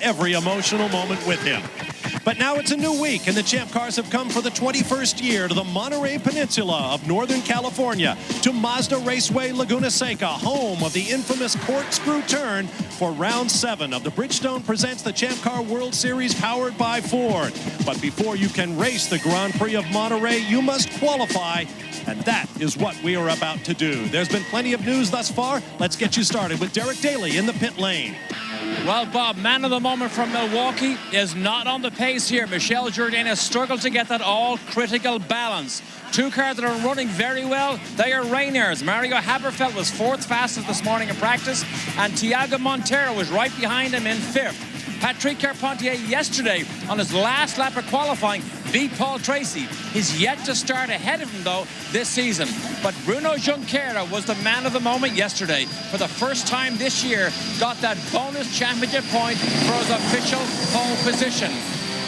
every emotional moment with him. But now it's a new week, and the Champ Cars have come for the 21st year to the Monterey Peninsula of Northern California, to Mazda Raceway Laguna Seca, home of the infamous corkscrew turn for Round 7 of the Bridgestone Presents the Champ Car World Series powered by Ford. But before you can race the Grand Prix of Monterey, you must qualify, and that is what we are about to do. There's been plenty of news thus far. Let's get you started with Derek Daly in the pit lane. Well, Bob, man of the moment from Milwaukee is not on the pace here. Michel Jourdain has struggled to get that all-critical balance. Two cars that are running very well, they are Rainier's. Mario Haberfeld was 4th fastest this morning in practice, and Thiago Monteiro was right behind him in 5th. Patrick Carpentier yesterday on his last lap of qualifying beat Paul Tracy. He's yet to start ahead of him, though, this season. But Bruno Junqueira was the man of the moment yesterday. For the first time this year, got that bonus championship point for his official pole position.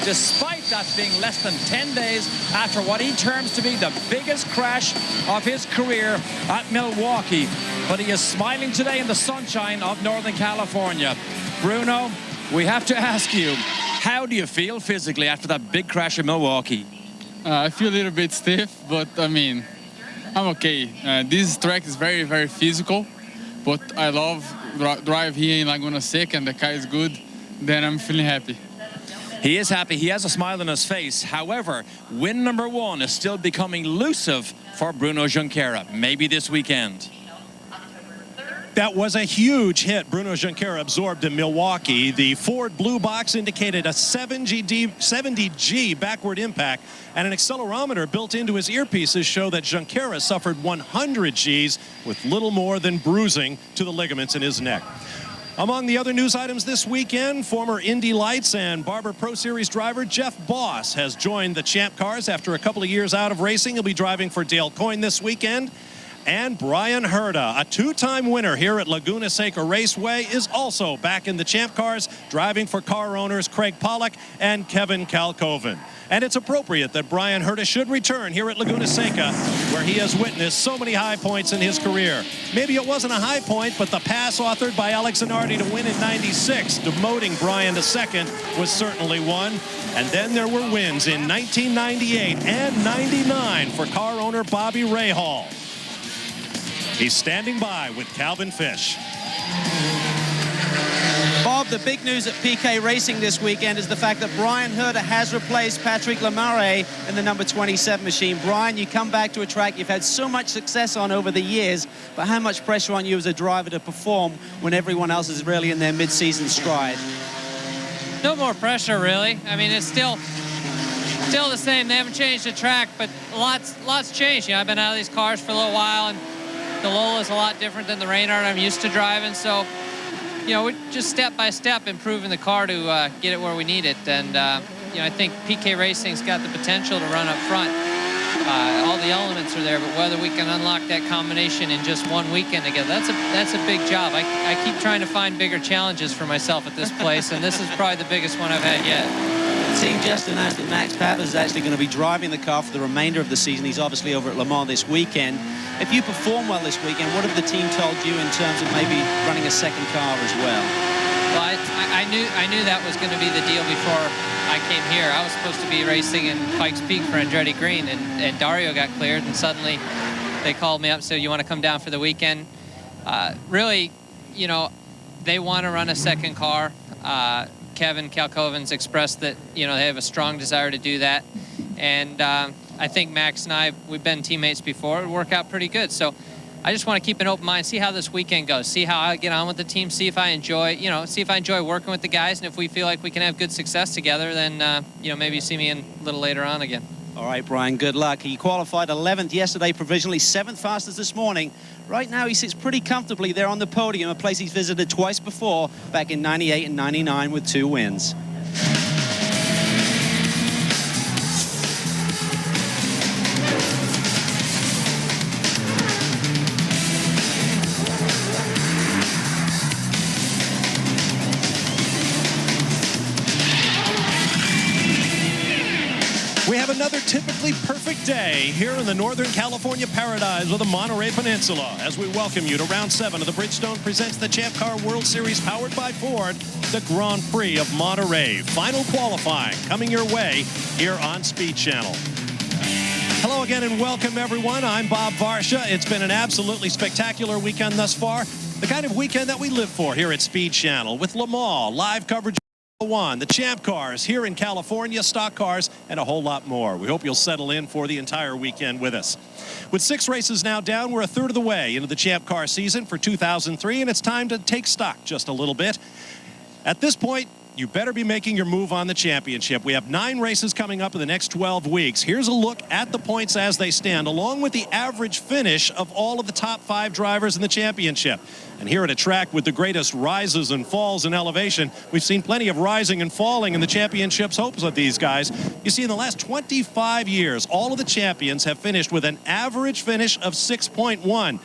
Despite that being less than 10 days after what he terms to be the biggest crash of his career at Milwaukee. But he is smiling today in the sunshine of Northern California. Bruno, we have to ask you, how do you feel physically after that big crash in Milwaukee? I feel a little bit stiff, but I mean, I'm okay. This track is very, very physical, but I love drive here in Laguna Seca, and the car is good. Then I'm feeling happy. He is happy. He has a smile on his face. However, win number 1 is still becoming elusive for Bruno Junqueira. Maybe this weekend. That was a huge hit Bruno Junqueira absorbed in Milwaukee. The Ford blue box indicated a 70G backward impact, and an accelerometer built into his earpieces show that Junqueira suffered 100 Gs with little more than bruising to the ligaments in his neck. Among the other news items this weekend, former Indy Lights and Barber Pro Series driver Jeff Boss has joined the Champ Cars after a couple of years out of racing. He'll be driving for Dale Coyne this weekend. And Brian Herta, a 2-time winner here at Laguna Seca Raceway, is also back in the Champ Cars, driving for car owners Craig Pollock and Kevin Kalkoven. And it's appropriate that Brian Herta should return here at Laguna Seca, where he has witnessed so many high points in his career. Maybe it wasn't a high point, but the pass authored by Alex Zanardi to win in '96, demoting Brian to second, was certainly one. And then there were wins in 1998 and '99 for car owner Bobby Rahal. He's standing by with Calvin Fish. Bob, the big news at PK Racing this weekend is the fact that Brian Herta has replaced Patrick Lemare in the number 27 machine. Brian, you come back to a track you've had so much success on over the years, but how much pressure on you as a driver to perform when everyone else is really in their mid-season stride? No more pressure, really. I mean, it's still the same. They haven't changed the track, but lots changed. You know, I've been out of these cars for a little while, and the Lola is a lot different than the Reynard I'm used to driving. So, you know, we're just step by step improving the car to get it where we need it. And, you know, I think PK Racing's got the potential to run up front. All the elements are there, but whether we can unlock that combination in just one weekend together, that's a big job. I keep trying to find bigger challenges for myself at this place, and this is probably the biggest one I've had yet. Team just announced that Max Papper is actually going to be driving the car for the remainder of the season. He's obviously over at Le Mans this weekend. If you perform well this weekend, what have the team told you in terms of maybe running a second car as well? Well, I knew that was going to be the deal before I came here. I was supposed to be racing in Pikes Peak for Andretti Green, and Dario got cleared, and suddenly they called me up and said, you want to come down for the weekend? Really, you know, they want to run a second car. Kevin Kalkoven's expressed that, you know, they have a strong desire to do that. And I think Max and I, we've been teammates before. It worked out pretty good. So I just want to keep an open mind, see how this weekend goes, see how I get on with the team, see if I enjoy, you know, see if I enjoy working with the guys. And if we feel like we can have good success together, then, you know, maybe you see me in a little later on again. All right, Brian, good luck. He qualified 11th yesterday, provisionally 7th fastest this morning. Right now, he sits pretty comfortably there on the podium, a place he's visited twice before, back in '98 and '99 with 2 wins. We have have another typically perfect day here in the Northern California paradise of the Monterey Peninsula as we welcome you to round 7 of the Bridgestone Presents the Champ Car World Series powered by Ford, the Grand Prix of Monterey. Final qualifying coming your way here on Speed Channel. Hello again and welcome everyone. I'm Bob Varsha. It's been an absolutely spectacular weekend thus far. The kind of weekend that we live for here at Speed Channel with Le Mans, live coverage of F1, the Champ Cars here in California, stock cars, and a whole lot more. We hope you'll settle in for the entire weekend with us. With 6 races now down, we're a third of the way into the Champ Car season for 2003, and it's time to take stock just a little bit. At this point, you better be making your move on the championship. We have 9 races coming up in the next 12 weeks. Here's a look at the points as they stand, along with the average finish of all of the top 5 drivers in the championship. And here at a track with the greatest rises and falls in elevation, we've seen plenty of rising and falling in the championship's hopes of these guys. You see, in the last 25 years, all of the champions have finished with an average finish of 6.1.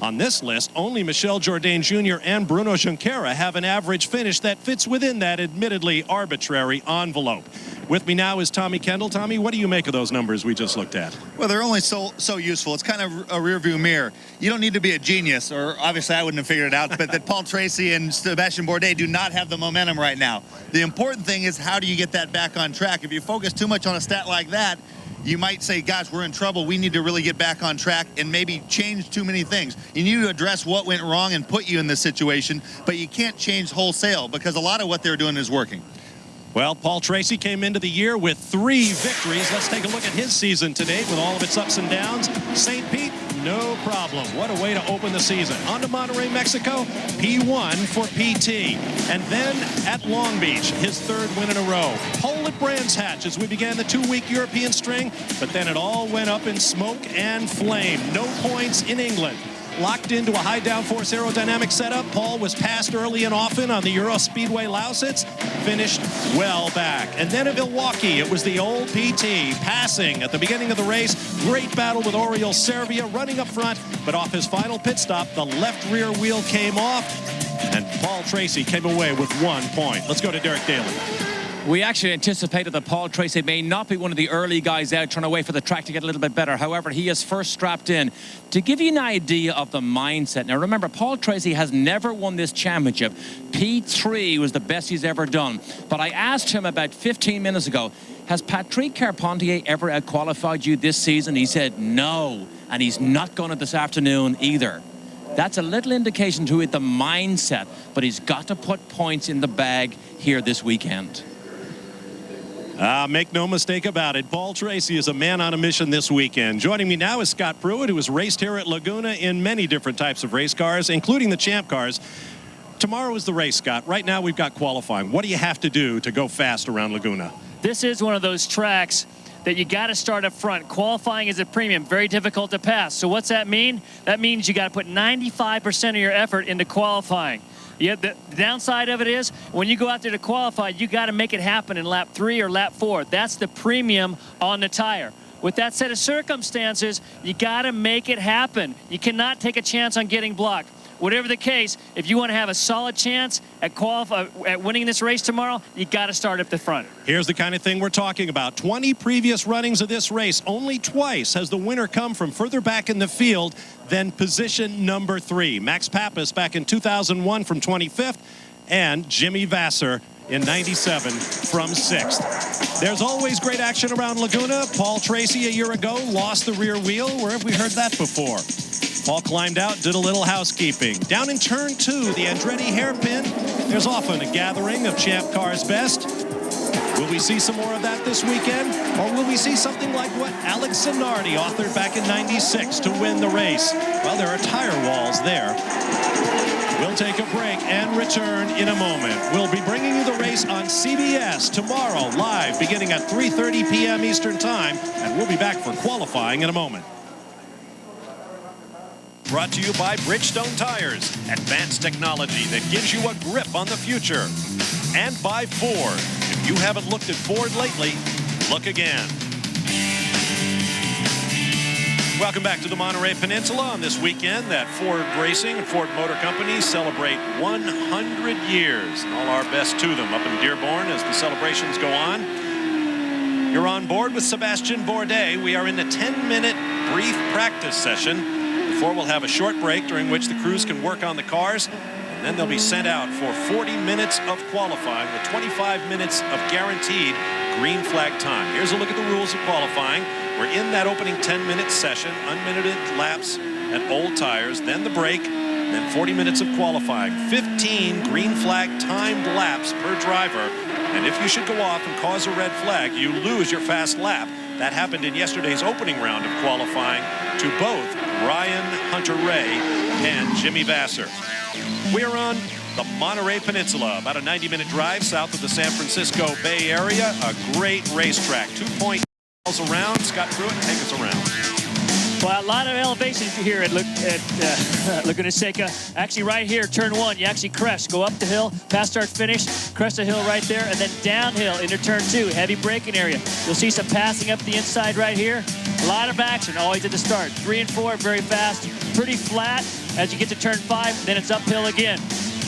On this list, only Michel Jourdain Jr. and Bruno Junqueira have an average finish that fits within that admittedly arbitrary envelope. With me now is Tommy Kendall. Tommy, what do you make of those numbers we just looked at? Well, they're only so useful. It's kind of a rear view mirror. You don't need to be a genius, or obviously I wouldn't have figured it out, but that Paul Tracy and Sebastian Bourdais do not have the momentum right now. The important thing is, how do you get that back on track? If you focus too much on a stat like that, you might say, gosh, we're in trouble. We need to really get back on track and maybe change too many things. You need to address what went wrong and put you in this situation, but you can't change wholesale because a lot of what they're doing is working. Well, Paul Tracy came into the year with 3 victories. Let's take a look at his season to date with all of its ups and downs. St. Pete, no problem. What a way to open the season. On to Monterey, Mexico, P1 for PT. And then at Long Beach, his 3rd win in a row. Pole at Brands Hatch as we began the 2-week European string, but then it all went up in smoke and flame. No points in England. Locked into a high downforce aerodynamic setup. Paul was passed early and often on the Euro Speedway Lausitz, finished well back. And then at Milwaukee, it was the old PT passing at the beginning of the race. Great battle with Oriol Servia running up front, but off his final pit stop, the left rear wheel came off, and Paul Tracy came away with 1 point. Let's go to Derek Daly. We actually anticipated that Paul Tracy may not be one of the early guys out trying to wait for the track to get a little bit better. However, he is first strapped in. To give you an idea of the mindset, now remember, Paul Tracy has never won this championship. P3 was the best he's ever done. But I asked him about 15 minutes ago, has Patrick Carpentier ever out-qualified you this season? He said no, and he's not going to this afternoon either. That's a little indication to it, the mindset, but he's got to put points in the bag here this weekend. Make no mistake about it, Paul Tracy is a man on a mission this weekend. Joining me now is Scott Pruitt, who has raced here at Laguna in many different types of race cars, including the Champ Cars. Tomorrow is the race, Scott. Right now we've got qualifying. What do you have to do to go fast around Laguna? This is one of those tracks that you got to start up front. Qualifying is a premium, very difficult to pass. So what's that mean? That means you got to put 95% of your effort into qualifying. Yeah, the downside of it is when you go out there to qualify, you got to make it happen in lap 3 or lap 4. That's the premium on the tire. With that set of circumstances, you got to make it happen. You cannot take a chance on getting blocked. Whatever the case, if you want to have a solid chance at winning this race tomorrow, you got to start up the front. Here's the kind of thing we're talking about. 20 previous runnings of this race, only twice has the winner come from further back in the field than position number 3. Max Pappas back in 2001 from 25th, and Jimmy Vasser in 97 from 6th. There's always great action around Laguna. Paul Tracy a year ago lost the rear wheel. Where have we heard that before? Paul climbed out, did a little housekeeping. Down in turn 2, the Andretti hairpin. There's often a gathering of Champ Cars best. Will we see some more of that this weekend? Or will we see something like what Alex Zanardi authored back in '96 to win the race? Well, there are tire walls there. We'll take a break and return in a moment. We'll be bringing you the race on CBS tomorrow, live, beginning at 3:30 p.m. Eastern Time, and we'll be back for qualifying in a moment. Brought to you by Bridgestone Tires, advanced technology that gives you a grip on the future. And by Ford. If you haven't looked at Ford lately, look again. Welcome back to the Monterey Peninsula on this weekend that Ford Racing and Ford Motor Company celebrate 100 years. All our best to them up in Dearborn as the celebrations go on. You're on board with Sebastian Bourdais. We are in the 10-minute brief practice session before we'll have a short break during which the crews can work on the cars. And then they'll be sent out for 40 minutes of qualifying with 25 minutes of guaranteed green flag time. Here's a look at the rules of qualifying. We're in that opening 10-minute session, unminuted laps at old tires, then the break, then 40 minutes of qualifying. 15 green flag timed laps per driver. And if you should go off and cause a red flag, you lose your fast lap. That happened in yesterday's opening round of qualifying to both Ryan Hunter-Ray and Jimmy Vasser. We're on the Monterey Peninsula, about a 90-minute drive south of the San Francisco Bay Area. A great racetrack, 2.0 miles around. Scott Pruitt, take us around. Well, a lot of elevation here at Laguna Seca. Actually, right here, turn one, you actually crest. Go up the hill, pass start finish, crest the hill right there, and then downhill into turn two, heavy braking area. You'll see some passing up the inside right here. A lot of action always at the start. 3 and 4, very fast, pretty flat. As you get to turn 5, then it's uphill again.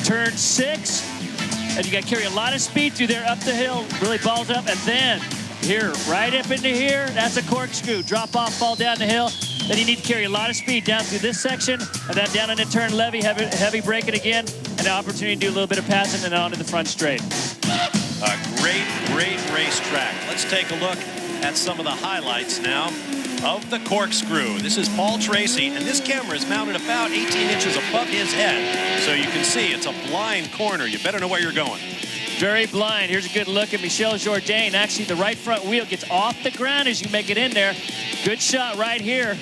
Turn 6, and you got to carry a lot of speed through there up the hill, really balls up, and then here, right up into here, that's a corkscrew. Drop off, fall down the hill. Then you need to carry a lot of speed down through this section, and then down into turn levy, heavy braking again, and an opportunity to do a little bit of passing and onto the front straight. A great, great racetrack. Let's take a look at some of the highlights now of the corkscrew. This is Paul Tracy, and this camera is mounted about 18 inches above his head, so you can see it's a blind corner. You better know where you're going. Very blind. Here's a good look at Michel Jourdain. Actually, the right front wheel gets off the ground as you make it in there. Good shot right here.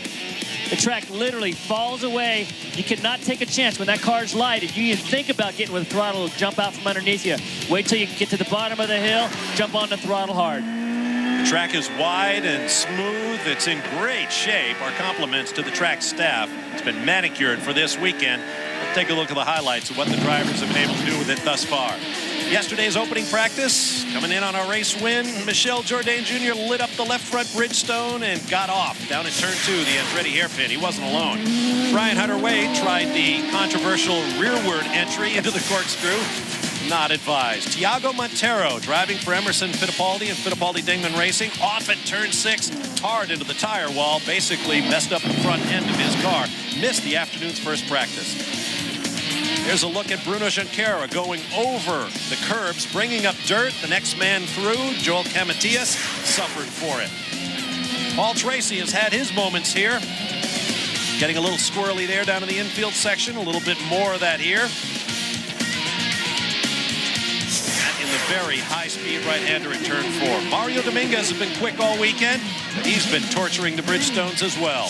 The track literally falls away. You cannot take a chance when that car's light. If you even think about getting with throttle, it'll jump out from underneath you. Wait till you get to the bottom of the hill, jump on the throttle hard. The track is wide and smooth. It's in great shape. Our compliments to the track staff. It's been manicured for this weekend. Let's take a look at the highlights of what the drivers have been able to do with it thus far. Yesterday's opening practice, coming in on a race win, Michel Jourdain Jr. lit up the left front Bridgestone and got off down at turn 2, the Andretti hairpin. He wasn't alone. Ryan Hunter-Ray tried the controversial rearward entry into the corkscrew. Not advised. Thiago Montero driving for Emerson Fittipaldi and Fittipaldi Dingman Racing off at turn 6, tarred into the tire wall, basically messed up the front end of his car. Missed the afternoon's first practice. Here's a look at Bruno Junqueira going over the curbs, bringing up dirt. The next man through, Joel Camatias, suffered for it. Paul Tracy has had his moments here. Getting a little squirrely there down in the infield section. A little bit more of that here. And in the very high-speed right-hander in turn 4. Mario Dominguez has been quick all weekend, but he's been torturing the Bridgestones as well.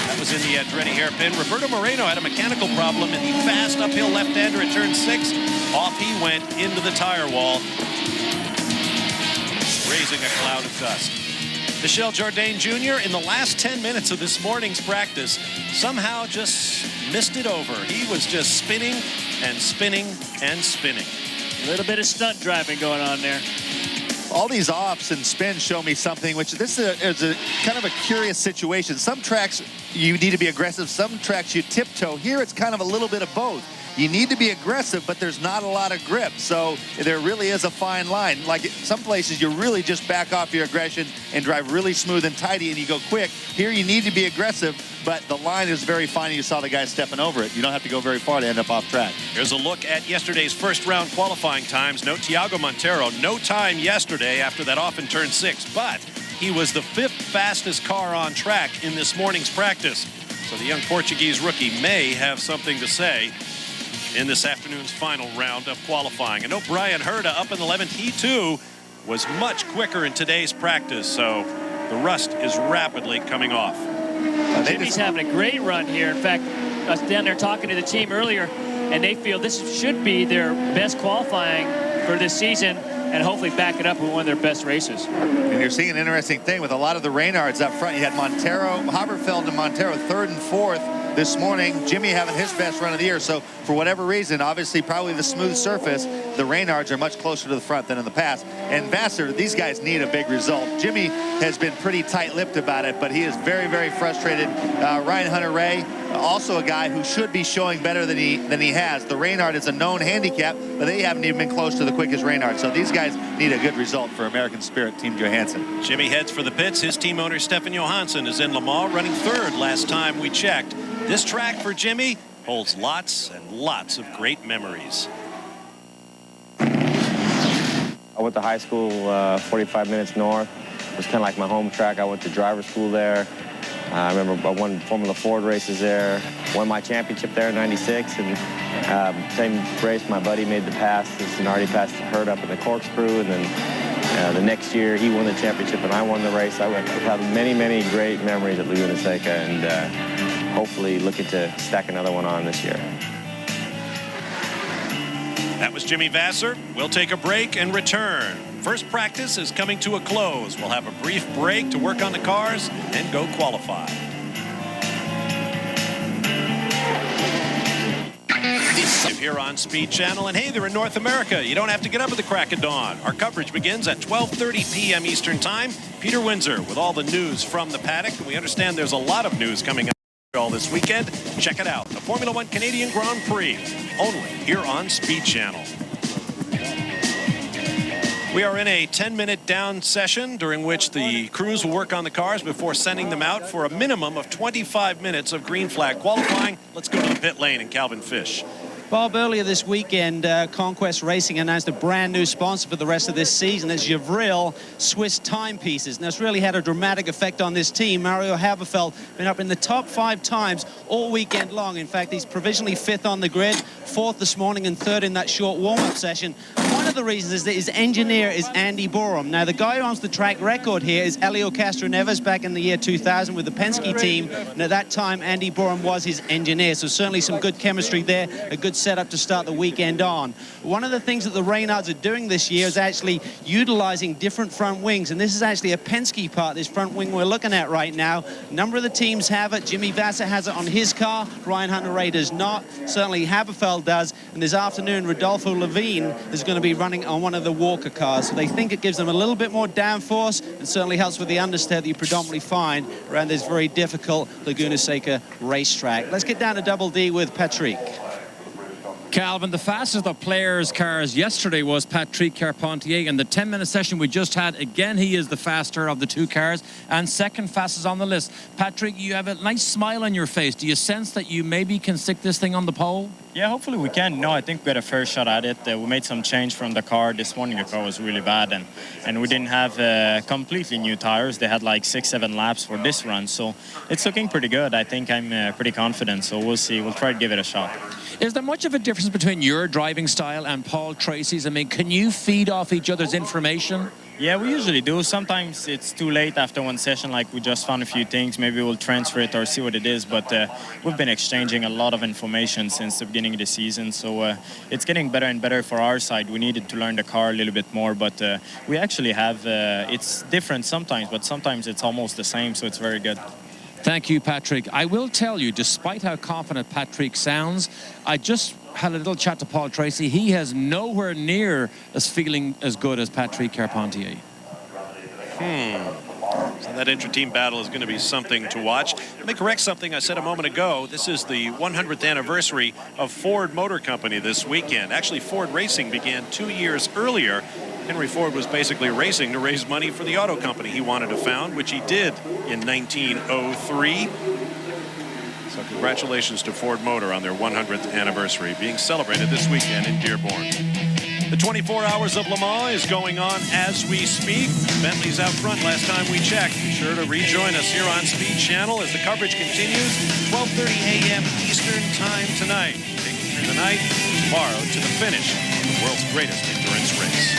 That was in the Andretti hairpin. Roberto Moreno had a mechanical problem in the fast uphill left-hander at turn 6. Off he went into the tire wall, raising a cloud of dust. Michel Jourdain Jr. in the last 10 minutes of this morning's practice somehow just missed it over. He was just spinning and spinning and spinning. A little bit of stunt driving going on there. All these offs and spins show me something, which this is a kind of a curious situation. Some tracks you need to be aggressive, some tracks you tiptoe. Here it's kind of a little bit of both. You need to be aggressive, but there's not a lot of grip. So there really is a fine line. Like some places you really just back off your aggression and drive really smooth and tidy and you go quick. Here you need to be aggressive, but the line is very fine. You saw the guy stepping over it. You don't have to go very far to end up off track. Here's a look at yesterday's first round qualifying times. No Thiago Montero, no time yesterday after that off in turn 6, but he was the 5th fastest car on track in this morning's practice. So the young Portuguese rookie may have something to say in this afternoon's final round of qualifying. I know Brian Herta up in the 11th. He too was much quicker in today's practice, so the rust is rapidly coming off. Jimmy's having a great run here. In fact, I was down there talking to the team earlier, and they feel this should be their best qualifying for this season and hopefully back it up with one of their best races. And you're seeing an interesting thing with a lot of the Reynards up front. You had Montero, Haberfeld and Montero 3rd and 4th this morning. Jimmy having his best run of the year. So for whatever reason, obviously probably the smooth surface, the Reynards are much closer to the front than in the past. And Vassar, these guys need a big result. Jimmy has been pretty tight-lipped about it, but he is very, very frustrated. Ryan Hunter-Reay, also a guy who should be showing better than he has. The Reynard is a known handicap, but they haven't even been close to the quickest Reynard. So these guys need a good result for American Spirit Team Johansson. Jimmy heads for the pits. His team owner, Stefan Johansson, is in Le Mans, running third last time we checked. This track for Jimmy holds lots and lots of great memories. I went to high school 45 minutes north. It was kind of like my home track. I went to driver school there. I remember I won Formula Ford races there, won my championship there in '96, and same race, my buddy made the pass. Sinardi passed the herd up in the corkscrew, and then the next year he won the championship and I won the race. I have many, many great memories at Laguna Seca, and hopefully looking to stack another one on this year. That was Jimmy Vassar. We'll take a break and return. First practice is coming to a close. We'll have a brief break to work on the cars and go qualify. Here on Speed Channel, and hey, they're in North America. You don't have to get up at the crack of dawn. Our coverage begins at 12:30 p.m. Eastern Time. Peter Windsor with all the news from the paddock. We understand there's a lot of news coming up all this weekend. Check it out. The Formula One Canadian Grand Prix, only here on Speed Channel. We are in a 10-minute down session during which the crews will work on the cars before sending them out for a minimum of 25 minutes of green flag qualifying. Let's go to the pit lane and Calvin Fish. Bob, earlier this weekend, Conquest Racing announced a brand new sponsor for the rest of this season. It's Javril Swiss Timepieces. And that's really had a dramatic effect on this team. Mario Haberfeld been up in the top 5 times all weekend long. In fact, he's provisionally 5th on the grid, 4th this morning and 3rd in that short warm-up session. One of the reasons is that his engineer is Andy Borum. Now, the guy who owns the track record here is Elio Castroneves back in the year 2000 with the Penske team. And at that time, Andy Borum was his engineer. So certainly some good chemistry there, a good setup to start the weekend on. One of the things that the Reynards are doing this year is actually utilizing different front wings, and this is actually a Penske part, this front wing we're looking at right now. A number of the teams have it. Jimmy Vassar has it on his car. Ryan Hunter-Reay does not. Certainly Haberfeld does, and this afternoon Rodolfo Levine is going to be running on one of the Walker cars, so they think it gives them a little bit more downforce and certainly helps with the understeer that you predominantly find around this very difficult Laguna Seca racetrack. Let's get down to Double D with Patrick. Calvin, the fastest of the players' cars yesterday was Patrick Carpentier. In the 10-minute session we just had, again, he is the faster of the 2 cars and second fastest on the list. Patrick, you have a nice smile on your face. Do you sense that you maybe can stick this thing on the pole? Yeah, hopefully we can. No, I think we got a fair shot at it. We made some change from the car. This morning the car was really bad, and we didn't have completely new tires. They had like 6-7 laps for this run, so it's looking pretty good. I think I'm pretty confident, so we'll see. We'll try to give it a shot. Is there much of a difference between your driving style and Paul Tracy's? I mean, can you feed off each other's information? Yeah, we usually do. Sometimes it's too late after one session, like we just found a few things. Maybe we'll transfer it or see what it is. But we've been exchanging a lot of information since the beginning of the season. So it's getting better and better for our side. We needed to learn the car a little bit more. But we actually have, it's different sometimes, but sometimes it's almost the same. So it's very good. Thank you, Patrick. I will tell you, despite how confident Patrick sounds, I just had a little chat to Paul Tracy. He has nowhere near as feeling as good as Patrick Carpentier. So that inter-team battle is going to be something to watch. Let me correct something I said a moment ago. This is the 100th anniversary of Ford Motor Company this weekend. Actually, Ford Racing began 2 years earlier. Henry Ford was basically racing to raise money for the auto company he wanted to found, which he did in 1903. So congratulations to Ford Motor on their 100th anniversary being celebrated this weekend in Dearborn. The 24 Hours of Le Mans is going on as we speak. Bentley's out front last time we checked. Be sure to rejoin us here on Speed Channel as the coverage continues. 12:30 a.m. Eastern Time tonight. Taking through the night, tomorrow to the finish of the world's greatest endurance race.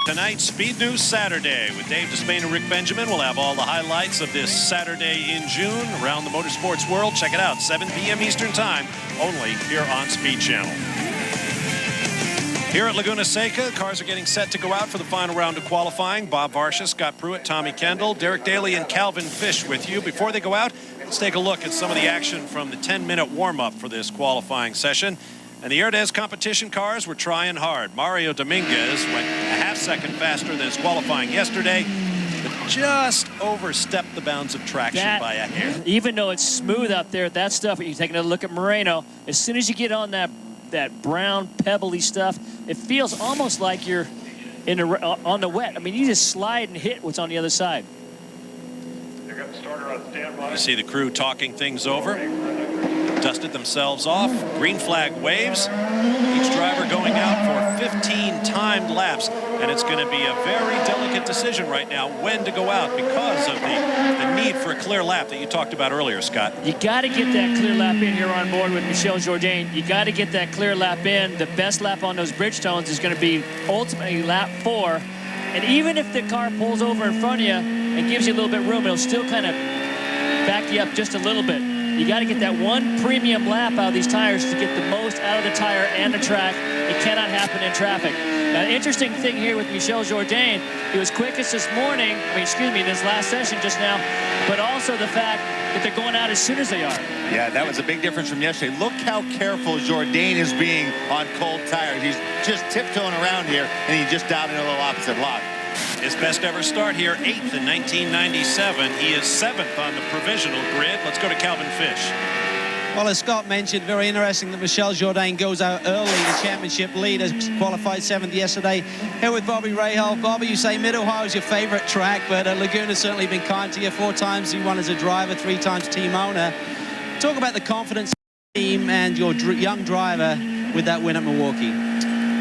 Tonight, Speed News Saturday with Dave Despain and Rick Benjamin. We'll have all the highlights of this Saturday in June around the motorsports world. Check it out, 7 p.m. Eastern Time, only here on Speed Channel. Here at Laguna Seca, cars are getting set to go out for the final round of qualifying. Bob Varsha, Scott Pruitt, Tommy Kendall, Derek Daly, and Calvin Fish with you. Before they go out, Let's take a look at some of the action from the 10-minute warm-up for this qualifying session. And the Erdes competition cars were trying hard. Mario Dominguez went a half-second faster than his qualifying yesterday, but just overstepped the bounds of traction by a hair. Even though it's smooth out there, that stuff, you're taking a look at Moreno, as soon as you get on that brown, pebbly stuff, it feels almost like you're on the wet. I mean, you just slide and hit what's on the other side. You see the crew talking things over, dusted themselves off, green flag waves, each driver going out for 15 timed laps, and it's going to be a very delicate decision right now when to go out because of the need for a clear lap that you talked about earlier, Scott. You got to get that clear lap in here on board with Michel Jourdain. You got to get that clear lap in. The best lap on those Bridgestones is going to be ultimately lap 4, and even if the car pulls over in front of you and gives you a little bit of room, it'll still kind of back you up just a little bit. You got to get that one premium lap out of these tires to get the most out of the tire and the track. It cannot happen in traffic. Now, the interesting thing here with Michel Jourdain, he was quickest this morning, in this last session just now, but also the fact that they're going out as soon as they are. Yeah, that was a big difference from yesterday. Look how careful Jourdain is being on cold tires. He's just tiptoeing around here, and he just dialed in a little opposite lock. His best ever start here, 8th in 1997. He is 7th on the provisional grid. Let's go to Calvin Fish. Well, as Scott mentioned, very interesting that Michel Jourdain goes out early, the championship leader, qualified 7th yesterday. Here with Bobby Rahal. Bobby, you say Mid-Ohio is your favorite track, but Laguna's certainly been kind to you. 4 times you won as a driver, 3 times team owner. Talk about the confidence of the team and your young driver with that win at Milwaukee.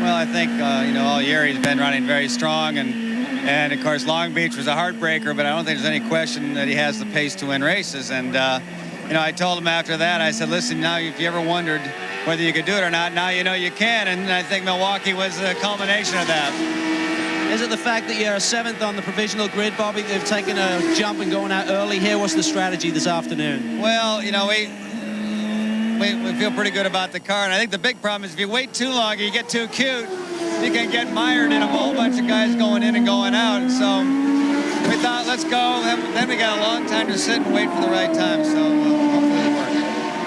Well, I think, all year he's been running very strong, and of course, Long Beach was a heartbreaker, but I don't think there's any question that he has the pace to win races. And, I told him after that, I said, listen, now if you ever wondered whether you could do it or not, now you know you can. And I think Milwaukee was the culmination of that. Is it the fact that you're 7th on the provisional grid, Bobby? They've taken a jump and going out early here. What's the strategy this afternoon? Well, we feel pretty good about the car. And I think the big problem is if you wait too long, you get too cute, you can get mired in a whole bunch of guys going in and going out. And so we thought, let's go. Then we got a long time to sit and wait for the right time. So hopefully it'll work.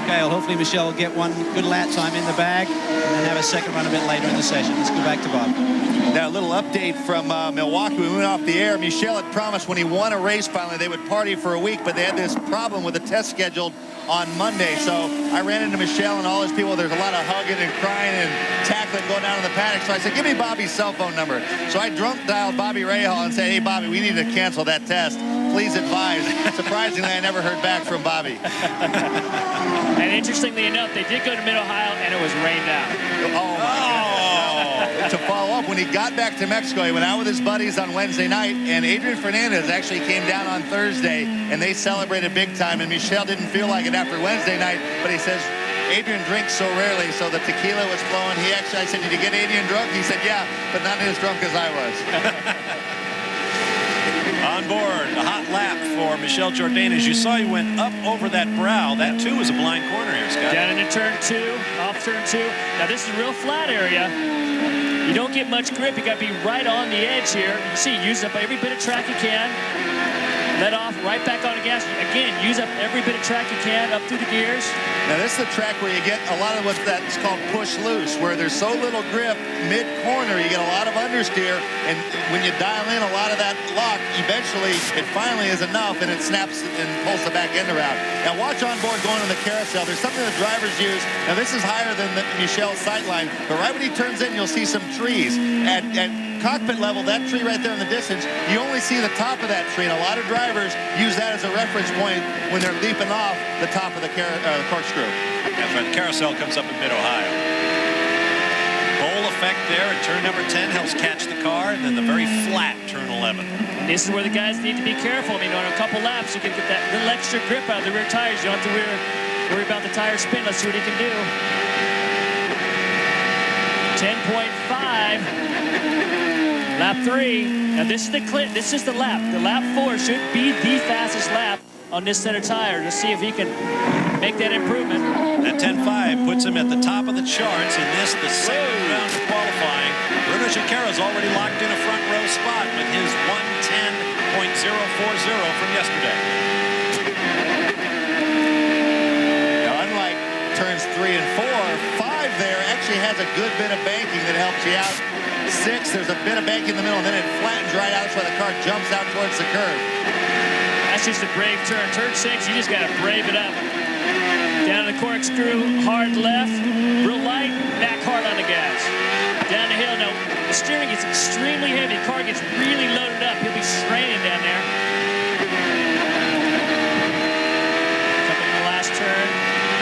Okay, well, hopefully Michel will get one good lap time in the bag and then have a second run a bit later in the session. Let's go back to Bob. Now, a little update from Milwaukee. We went off the air. Michel had promised when he won a race finally they would party for a week, but they had this problem with the test scheduled on Monday. So I ran into Michel and all his people. There's a lot of hugging and crying and tackling going down in the paddock. So I said, give me Bobby's cell phone number. So I drunk dialed Bobby Rahal and said, hey, Bobby, we need to cancel that test. Please advise. Surprisingly, I never heard back from Bobby. And interestingly enough, they did go to Mid-Ohio, and it was rained out. Oh, my God. To follow up, when he got back to Mexico, he went out with his buddies on Wednesday night, and Adrian Fernandez actually came down on Thursday, and they celebrated big time, and Michel didn't feel like it after Wednesday night, but he says Adrian drinks so rarely, so the tequila was flowing. I said, did you get Adrian drunk? He said, yeah, but not as drunk as I was. On board, a hot lap for Michel Jourdain. As you saw, he went up over that brow. That, too, is a blind corner here, Scott. Down into turn 2, off turn 2. Now, this is a real flat area. You don't get much grip. You got to be right on the edge here. You see, use up every bit of track you can. Let off, right back on the gas. Again, use up every bit of track you can up through the gears. Now, this is the track where you get a lot of what's that's called push loose, where there's so little grip mid-corner, you get a lot of understeer, and when you dial in a lot of that lock, eventually it finally is enough, and it snaps and pulls the back end around. Now, watch on board going in the carousel. There's something the drivers use. Now, this is higher than Michel's sight line, but right when he turns in, you'll see some trees. At cockpit level, that tree right there in the distance, you only see the top of that tree, and a lot of drivers use that as a reference point when they're leaping off the top of the corkscrew. That's right, the carousel comes up in Mid-Ohio. Bowl effect there at turn number 10 helps catch the car, and then the very flat turn 11. And this is where the guys need to be careful. I mean, on a couple laps, you can get that little extra grip out of the rear tires. You don't have to worry about the tire spin. Let's see what he can do. 10.5. Lap 3. Now this is the clip. This is the lap. The lap 4 should be the fastest lap on this set of tires. Let's see if he can make that improvement. That 10.5 puts him at the top of the charts in this, the second round of qualifying. Bruno Junqueira's already locked in a front row spot with his 110.040 from yesterday. has a good bit of banking that helps you out. 6, there's a bit of banking in the middle, and then it flattens right out, so the car jumps out towards the curve. That's just a brave turn. Turn 6, you just got to brave it up. Down the corkscrew, hard left, real light, back hard on the gas. Down the hill. Now, the steering gets extremely heavy. The car gets really loaded up. He'll be straining down there. Coming in the last turn.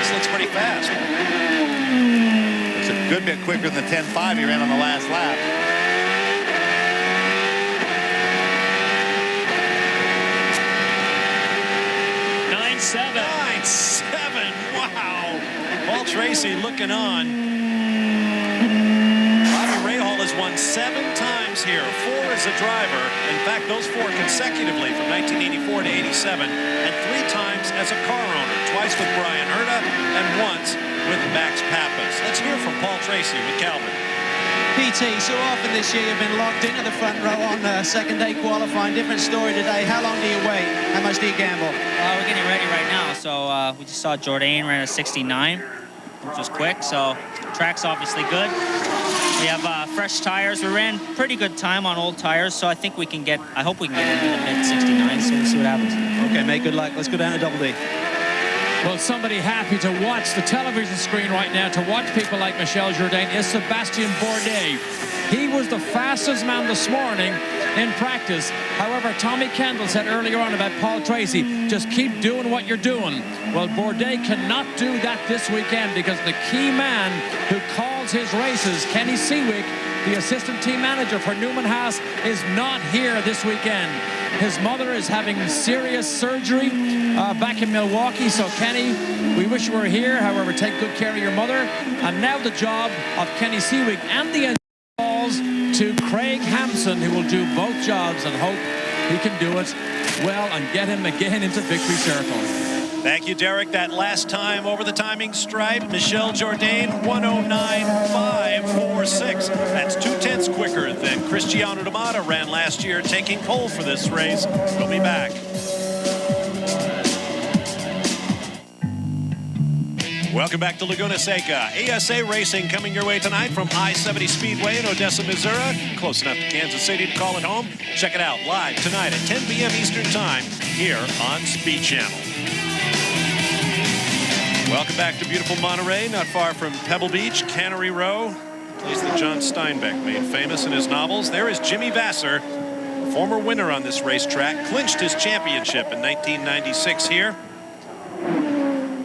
This looks pretty fast. It's a good bit quicker than the 10.5 he ran on the last lap. Seven. 9-7. Wow. Paul Tracy looking on. Bobby Rahal has won 7 times here, 4 as a driver. In fact, those 4 consecutively from 1984 to 87, and 3 times as a car owner, twice with Brian Herta and once with Max Pappas. Let's hear from Paul Tracy with Calvin. PT, so often this year you've been locked into the front row on second day qualifying. Different story today. How long do you wait? How much do you gamble? We're getting ready right now. So we just saw Jourdain ran a 69, which was quick. So track's obviously good. We have fresh tires. We ran pretty good time on old tires. So I think we can get, I hope we can get into the mid 69. So we'll see what happens. Okay, mate, good luck. Let's go down to Double D. Well, somebody happy to watch the television screen right now, to watch people like Michel Jourdain, is Sébastien Bourdais. He was the fastest man this morning in practice. However, Tommy Kendall said earlier on about Paul Tracy, just keep doing what you're doing. Well, Bourdais cannot do that this weekend because the key man who calls his races, Kenny Seawick, the assistant team manager for Newman Haas, is not here this weekend. His mother is having serious surgery back in Milwaukee. So, Kenny, we wish you were here. However, take good care of your mother. And now the job of Kenny Seawick and the balls to Craig Hampson, who will do both jobs and hope he can do it well and get him again into victory circle. Thank you, Derek. That last time over the timing stripe, Michel Jourdain, 109.546. That's 0.2 quicker than Cristiano D'Amato ran last year, taking pole for this race. We'll be back. Welcome back to Laguna Seca. ASA Racing coming your way tonight from I-70 Speedway in Odessa, Missouri. Close enough to Kansas City to call it home. Check it out live tonight at 10 p.m. Eastern Time here on Speed Channel. Welcome back to beautiful Monterey, not far from Pebble Beach, Cannery Row, a place that John Steinbeck made famous in his novels. There is Jimmy Vasser, a former winner on this racetrack, clinched his championship in 1996 here.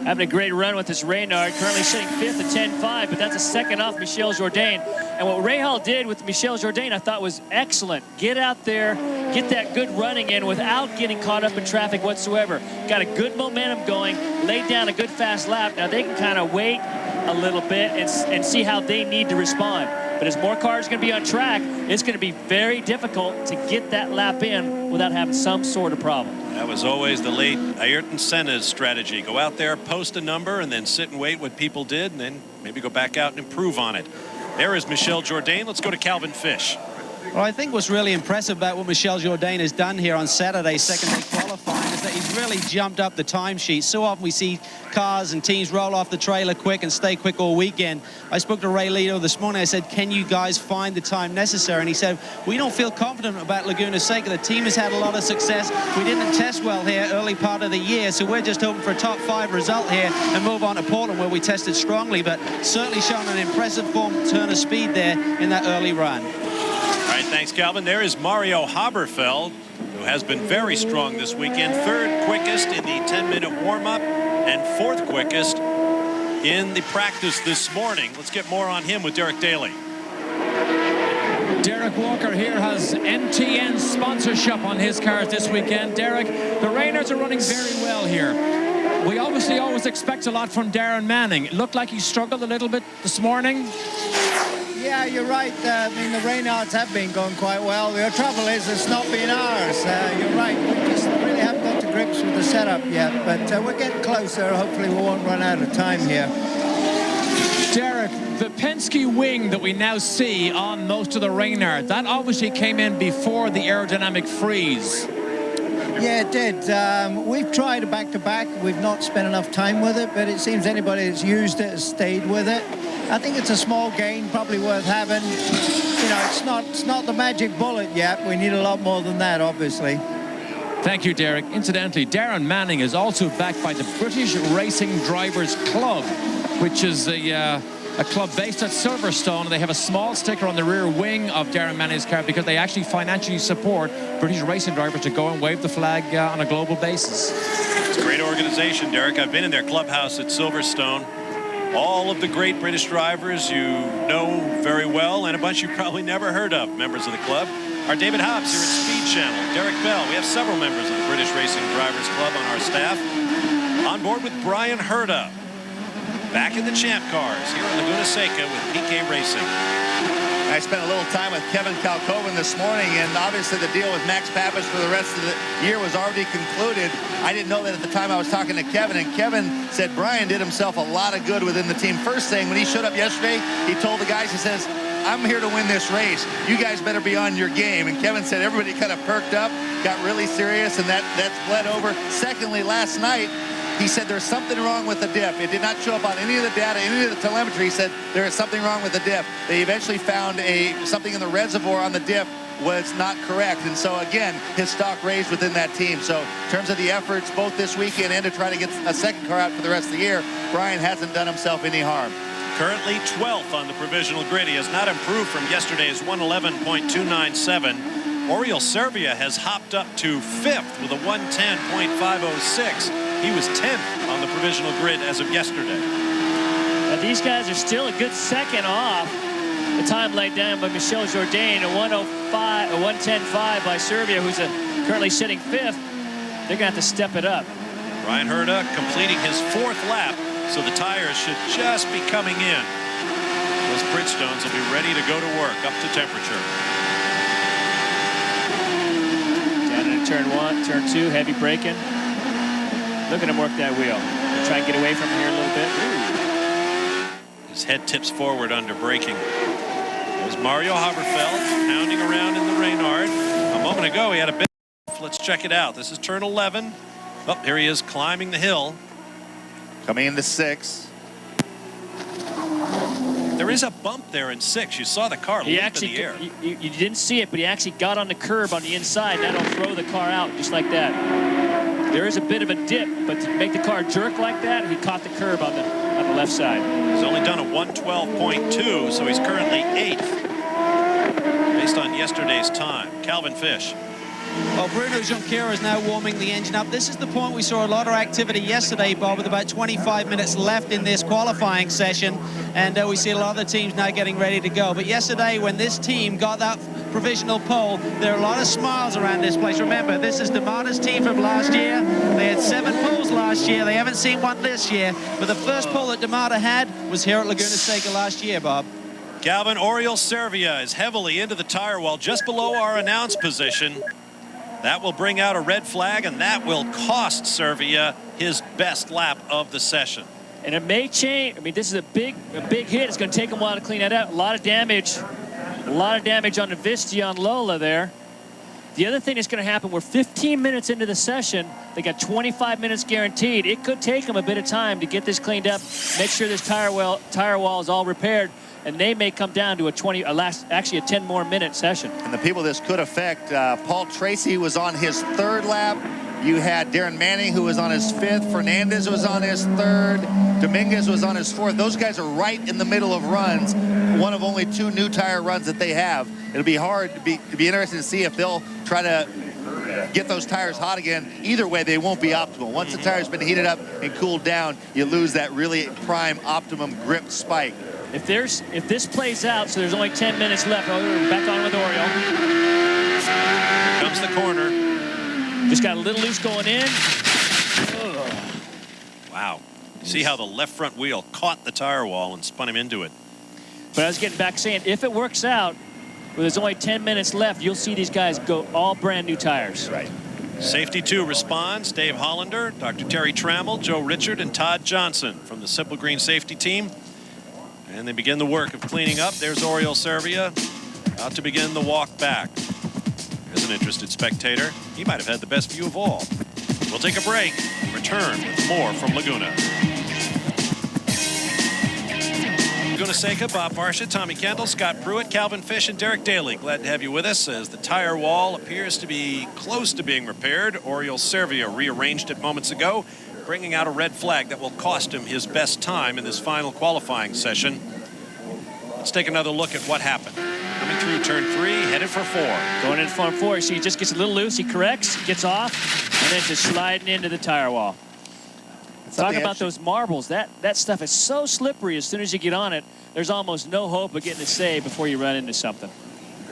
Having a great run with this Reynard, currently sitting 5th at 10.5, but that's a second off Michel Jourdain. And what Rahal did with Michel Jourdain, I thought was excellent. Get out there, get that good running in without getting caught up in traffic whatsoever. Got a good momentum going, laid down a good fast lap. Now they can kind of wait a little bit and see how they need to respond. But as more cars are going to be on track, it's going to be very difficult to get that lap in without having some sort of problem. That was always the late Ayrton Senna's strategy. Go out there, post a number, and then sit and wait what people did, and then maybe go back out and improve on it. There is Michel Jourdain. Let's go to Calvin Fish. Well, I think what's really impressive about what Michel Jourdain has done here on Saturday, second day qualifying, is that he's really jumped up the timesheet. So often we see cars and teams roll off the trailer quick and stay quick all weekend. I spoke to Ray Lito this morning. I said, can you guys find the time necessary? And he said, we don't feel confident about Laguna Seca. The team has had a lot of success. We didn't test well here early part of the year, so we're just hoping for a top 5 result here and move on to Portland, where we tested strongly, but certainly shown an impressive form, turn of speed there in that early run. All right, thanks, Calvin. There is Mario Haberfeld, who has been very strong this weekend. 3rd quickest in the 10-minute warm-up and 4th quickest in the practice this morning. Let's get more on him with Derek Daly. Derek Walker here has NTN sponsorship on his cars this weekend. Derek, the Rayners are running very well here. We obviously always expect a lot from Darren Manning. It looked like he struggled a little bit this morning. Yeah, you're right. I mean, the Reynards have been going quite well. The trouble is it's not been ours. You're right. We just really haven't got to grips with the setup yet, but we're getting closer. Hopefully we won't run out of time here. Derek, the Penske wing that we now see on most of the Reynard, that obviously came in before the aerodynamic freeze. Yeah, it did. We've tried a back-to-back. We've not spent enough time with it, but it seems anybody that's used it has stayed with it. I think it's a small gain, probably worth having. You know, it's not the magic bullet yet. We need a lot more than that, obviously. Thank you, Derek. Incidentally, Darren Manning is also backed by the British Racing Drivers Club, which is a club based at Silverstone, and they have a small sticker on the rear wing of Darren Manning's car because they actually financially support British racing drivers to go and wave the flag on a global basis. It's a great organization, Derek. I've been in their clubhouse at Silverstone. All of the great British drivers you know very well, and a bunch you probably never heard of, members of the club, are David Hobbs here at Speed Channel, Derek Bell. We have several members of the British Racing Drivers Club on our staff. On board with Brian Herta, back in the Champ Cars here in Laguna Seca with PK Racing. I spent a little time with Kevin Kalkoven this morning, and obviously the deal with Max Pappas for the rest of the year was already concluded. I didn't know that at the time I was talking to Kevin, and Kevin said Brian did himself a lot of good within the team. First thing, when he showed up yesterday, he told the guys, he says, I'm here to win this race. You guys better be on your game. And Kevin said everybody kind of perked up, got really serious, and that's bled over. Secondly, last night, he said there's something wrong with the diff. It did not show up on any of the data, any of the telemetry. He said there is something wrong with the diff. They eventually found something in the reservoir on the diff was not correct. And so, again, his stock raised within that team. So in terms of the efforts, both this weekend and to try to get a second car out for the rest of the year, Brian hasn't done himself any harm. Currently 12th on the provisional grid. He has not improved from yesterday's 111.297. Oriol Servia has hopped up to 5th with a 110.506. He was 10th on the provisional grid as of yesterday. Now these guys are still a good second off the time laid down by Michel Jourdain, a 110.5 by Servia, who's currently sitting 5th. They're going to have to step it up. Brian Herta completing his 4th lap, so the tires should just be coming in. Those Bridgestones will be ready to go to work up to temperature. Down into turn 1, turn 2, heavy braking. Look at him work that wheel. He'll try and get away from him here a little bit. Ooh. His head tips forward under braking. There's Mario Haberfeld pounding around in the Reynard. A moment ago, he had a bit. Let's check it out. This is turn 11. Oh, here he is climbing the hill. Coming into 6. There is a bump there in 6. You saw the car leap in the air. You didn't see it, but he actually got on the curb on the inside. That'll throw the car out just like that. There is a bit of a dip, but to make the car jerk like that, he caught the curb on the left side. He's only done a 112.2, so he's currently 8th based on yesterday's time. Calvin Fish. Well, Bruno Junqueira is now warming the engine up. This is the point we saw a lot of activity yesterday, Bob, with about 25 minutes left in this qualifying session. And we see a lot of the teams now getting ready to go. But yesterday, when this team got that provisional pole, there are a lot of smiles around this place. Remember, this is DeMata's team from last year. They had 7 poles last year. They haven't seen one this year. But the first pole that DeMata had was here at Laguna Seca last year, Bob. Calvin, Oriol Servia is heavily into the tire wall just below our announce position. That will bring out a red flag, and that will cost Servia his best lap of the session. And it may change. I mean, this is a big hit. It's going to take him a while to clean that out. A lot of damage on the Vistia on Lola there. The other thing that's going to happen, we're 15 minutes into the session. They got 25 minutes guaranteed. It could take them a bit of time to get this cleaned up, make sure this tire wall is all repaired, and they may come down to actually a 10 more minute session. And the people this could affect, Paul Tracy was on his 3rd lap. You had Darren Manning, who was on his 5th. Fernandez was on his 3rd. Dominguez was on his 4th. Those guys are right in the middle of runs, one of only 2 new tire runs that they have. It'll be hard to be interested to see if they'll try to get those tires hot again. Either way, they won't be optimal. Once the tire's been heated up and cooled down, you lose that really prime optimum grip spike. If this plays out, so there's only 10 minutes left. Oh, we're back on with Oriol. Here comes the corner. Just got a little loose going in. Ugh. Wow. See how the left front wheel caught the tire wall and spun him into it. But I was getting back saying, if it works out, well, there's only 10 minutes left, you'll see these guys go all brand new tires. Right. Safety 2 responds. Dave Hollander, Dr. Terry Trammell, Joe Richard, and Todd Johnson from the Simple Green safety team. And they begin the work of cleaning up. There's Oriol Servia about to begin the walk back. As an interested spectator, he might have had the best view of all. We'll take a break and return with more from Laguna. Laguna Seca, Bob Barsha, Tommy Kendall, Scott Pruitt, Calvin Fish, and Derek Daly. Glad to have you with us as the tire wall appears to be close to being repaired. Oriol Servia rearranged it moments ago, bringing out a red flag that will cost him his best time in this final qualifying session. Let's take another look at what happened. Coming through turn 3, headed for 4. Going into front 4, so he just gets a little loose, he corrects, gets off, and then just sliding into the tire wall. Talking about those marbles, that stuff is so slippery. As soon as you get on it, there's almost no hope of getting a save before you run into something.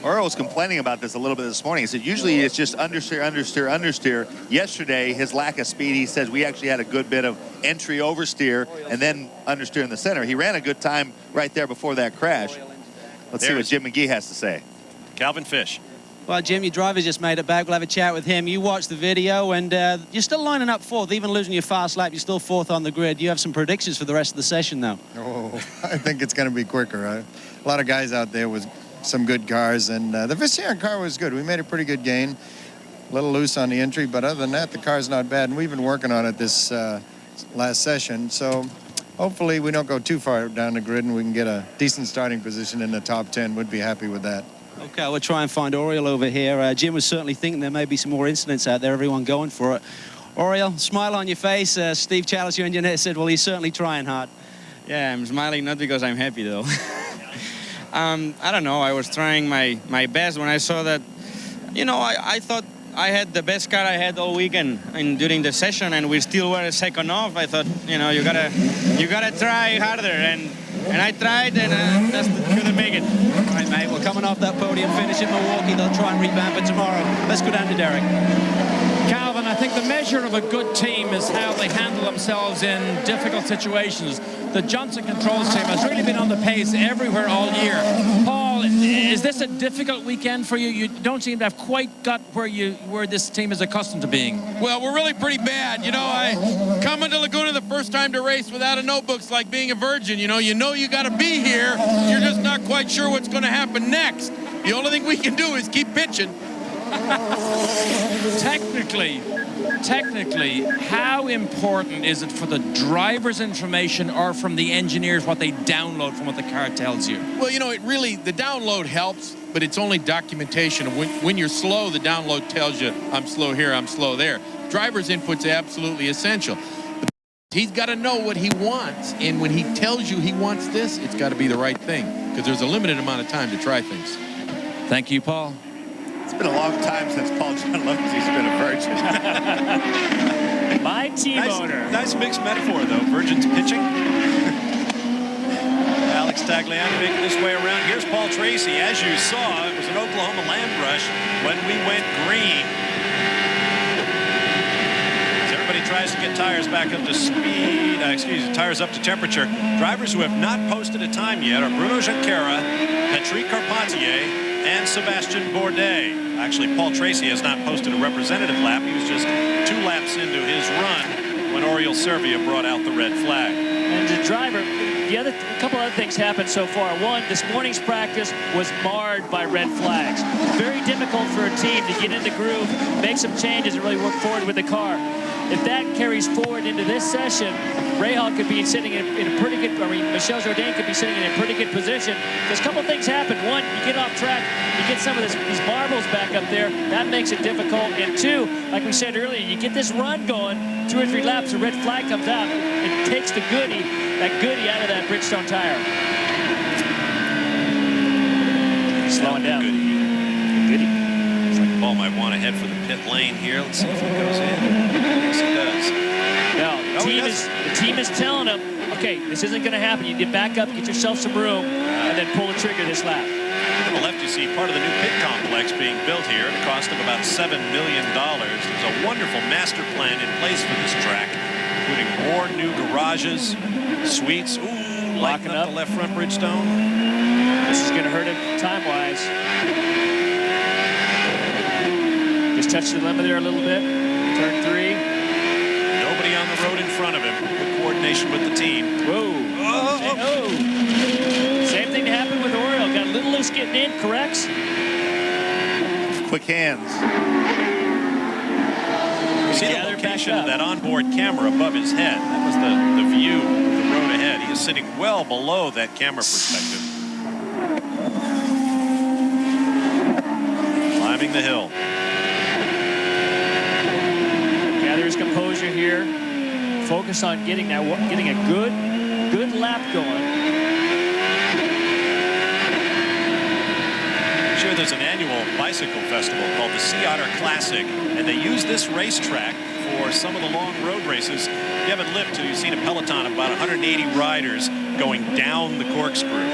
Oriol was complaining about this a little bit this morning. He said usually it's just understeer, understeer, understeer. Yesterday, his lack of speed, he says we actually had a good bit of entry oversteer and then understeer in the center. He ran a good time right there before that crash. Let's see what Jim McGee has to say. Calvin Fish. Well, Jim, your driver just made it back. We'll have a chat with him. You watched the video, and you're still lining up 4th. Even losing your fast lap, you're still 4th on the grid. You have some predictions for the rest of the session, though. Oh, I think it's going to be quicker. A lot of guys out there with some good cars, and the Vissian car was good. We made a pretty good gain. A little loose on the entry, but other than that, the car's not bad, and we've been working on it this last session. So hopefully we don't go too far down the grid, and we can get a decent starting position in the top 10. We'd be happy with that. Okay, we'll try and find Oriol over here. Jim was certainly thinking there may be some more incidents out there, everyone going for it. Oriol, smile on your face. Steve challenged you, engineer, said, well, he's certainly trying hard. Yeah, I'm smiling not because I'm happy, though. I don't know, I was trying my best when I saw that, you know, I thought I had the best car I had all weekend and during the session, and we still were a second off. I thought, you know, you gotta try harder, and I tried, and just couldn't make it. All right, mate, we're coming off that podium finish in Milwaukee. They'll try and revamp it tomorrow. Let's go down to Derek. Calvin, I think the measure of a good team is how they handle themselves in difficult situations. The Johnson Controls team has really been on the pace everywhere all year. Paul, is this a difficult weekend for you? You don't seem to have quite got where this team is accustomed to being. Well, we're really pretty bad. You know, I coming to Laguna the first time to race without a notebook's like being a virgin. You know you got to be here. You're just not quite sure what's going to happen next. The only thing we can do is keep pitching. Technically, how important is it for the driver's information or from the engineers what they download from what the car tells you? Well, you know, the download helps, but it's only documentation. When you're slow, the download tells you, I'm slow here, I'm slow there. Driver's input's absolutely essential. He's got to know what he wants, and when he tells you he wants this, it's got to be the right thing, because there's a limited amount of time to try things. Thank you, Paul. It's been a long time since Paul John Lindsay's been a virgin. My team owner. Nice mixed metaphor, though. Virgin's pitching. Alex Tagliani making his way around. Here's Paul Tracy. As you saw, it was an Oklahoma land rush when we went green. As everybody tries to get tires back up to speed, tires up to temperature. Drivers who have not posted a time yet are Bruno Junqueira, Patrick Carpentier, and Sebastian Bourdais. Actually, Paul Tracy has not posted a representative lap. He was just 2 laps into his run when Oriol Servia brought out the red flag. And the driver, a couple other things happened so far. One, this morning's practice was marred by red flags. Very difficult for a team to get in the groove, make some changes, and really work forward with the car. If that carries forward into this session, Rahal could be sitting in a pretty good, Michel Jourdain could be sitting in a pretty good position. Because a couple of things happen. One, you get off track, you get some of these marbles back up there, that makes it difficult. And 2, like we said earlier, you get this run going, 2 or 3 laps, a red flag comes out, it takes that goodie out of that Bridgestone tire. Slowing down. Goodie. Looks like Paul might want to head for the pit lane here. Let's see if he goes in. Yes, he does. Now, the team is telling him, okay, this isn't going to happen. You get back up, get yourself some room, and then pull the trigger this lap. On the left, you see part of the new pit complex being built here at a cost of about $7 million. There's a wonderful master plan in place for this track, including more new garages, suites. Ooh, locking up the left front Bridgestone. This is going to hurt him time-wise. Just touch the limit there a little bit. Turn 3. Nobody on the road in front of him. Good coordination with the team. Whoa. Oh. Same thing happened with Oriol. Got a little loose getting in, corrects. Quick hands. See the location of that onboard camera above his head. That was the view of the road ahead. He is sitting well below that camera perspective. Climbing the hill. Gather his composure here. Focus on getting a good lap going. Sure, there's an annual bicycle festival called the Sea Otter Classic, and they use this racetrack for some of the long road races. You haven't lived till you've seen a peloton of about 180 riders going down the corkscrew.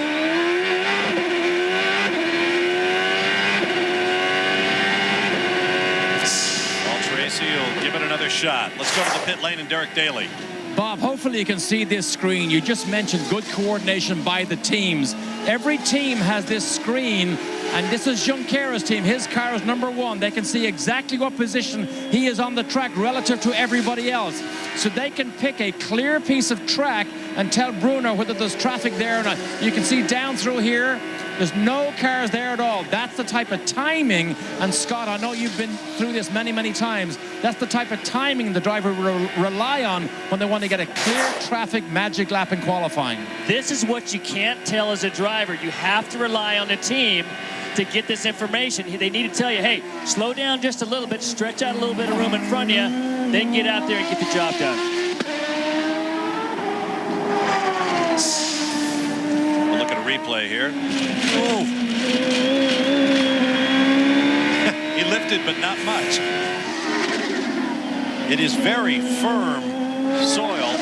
Paul Tracy will give it another shot. Let's go to the pit lane and Derek Daly. Bob, hopefully you can see this screen. You just mentioned good coordination by the teams. Every team has this screen, and this is Junqueira's team. His car is #1. They can see exactly what position he is on the track relative to everybody else. So they can pick a clear piece of track and tell Bruno whether there's traffic there or not. You can see down through here, there's no cars there at all. That's the type of timing, and Scott, I know you've been through this many, many times. That's the type of timing the driver will rely on when they want to get a clear traffic magic lap in qualifying. This is what you can't tell as a driver. You have to rely on the team to get this information. They need to tell you, hey, slow down just a little bit, stretch out a little bit of room in front of you, then get out there and get the job done. We'll look at a replay here. Oh. He lifted, but not much. It is very firm soil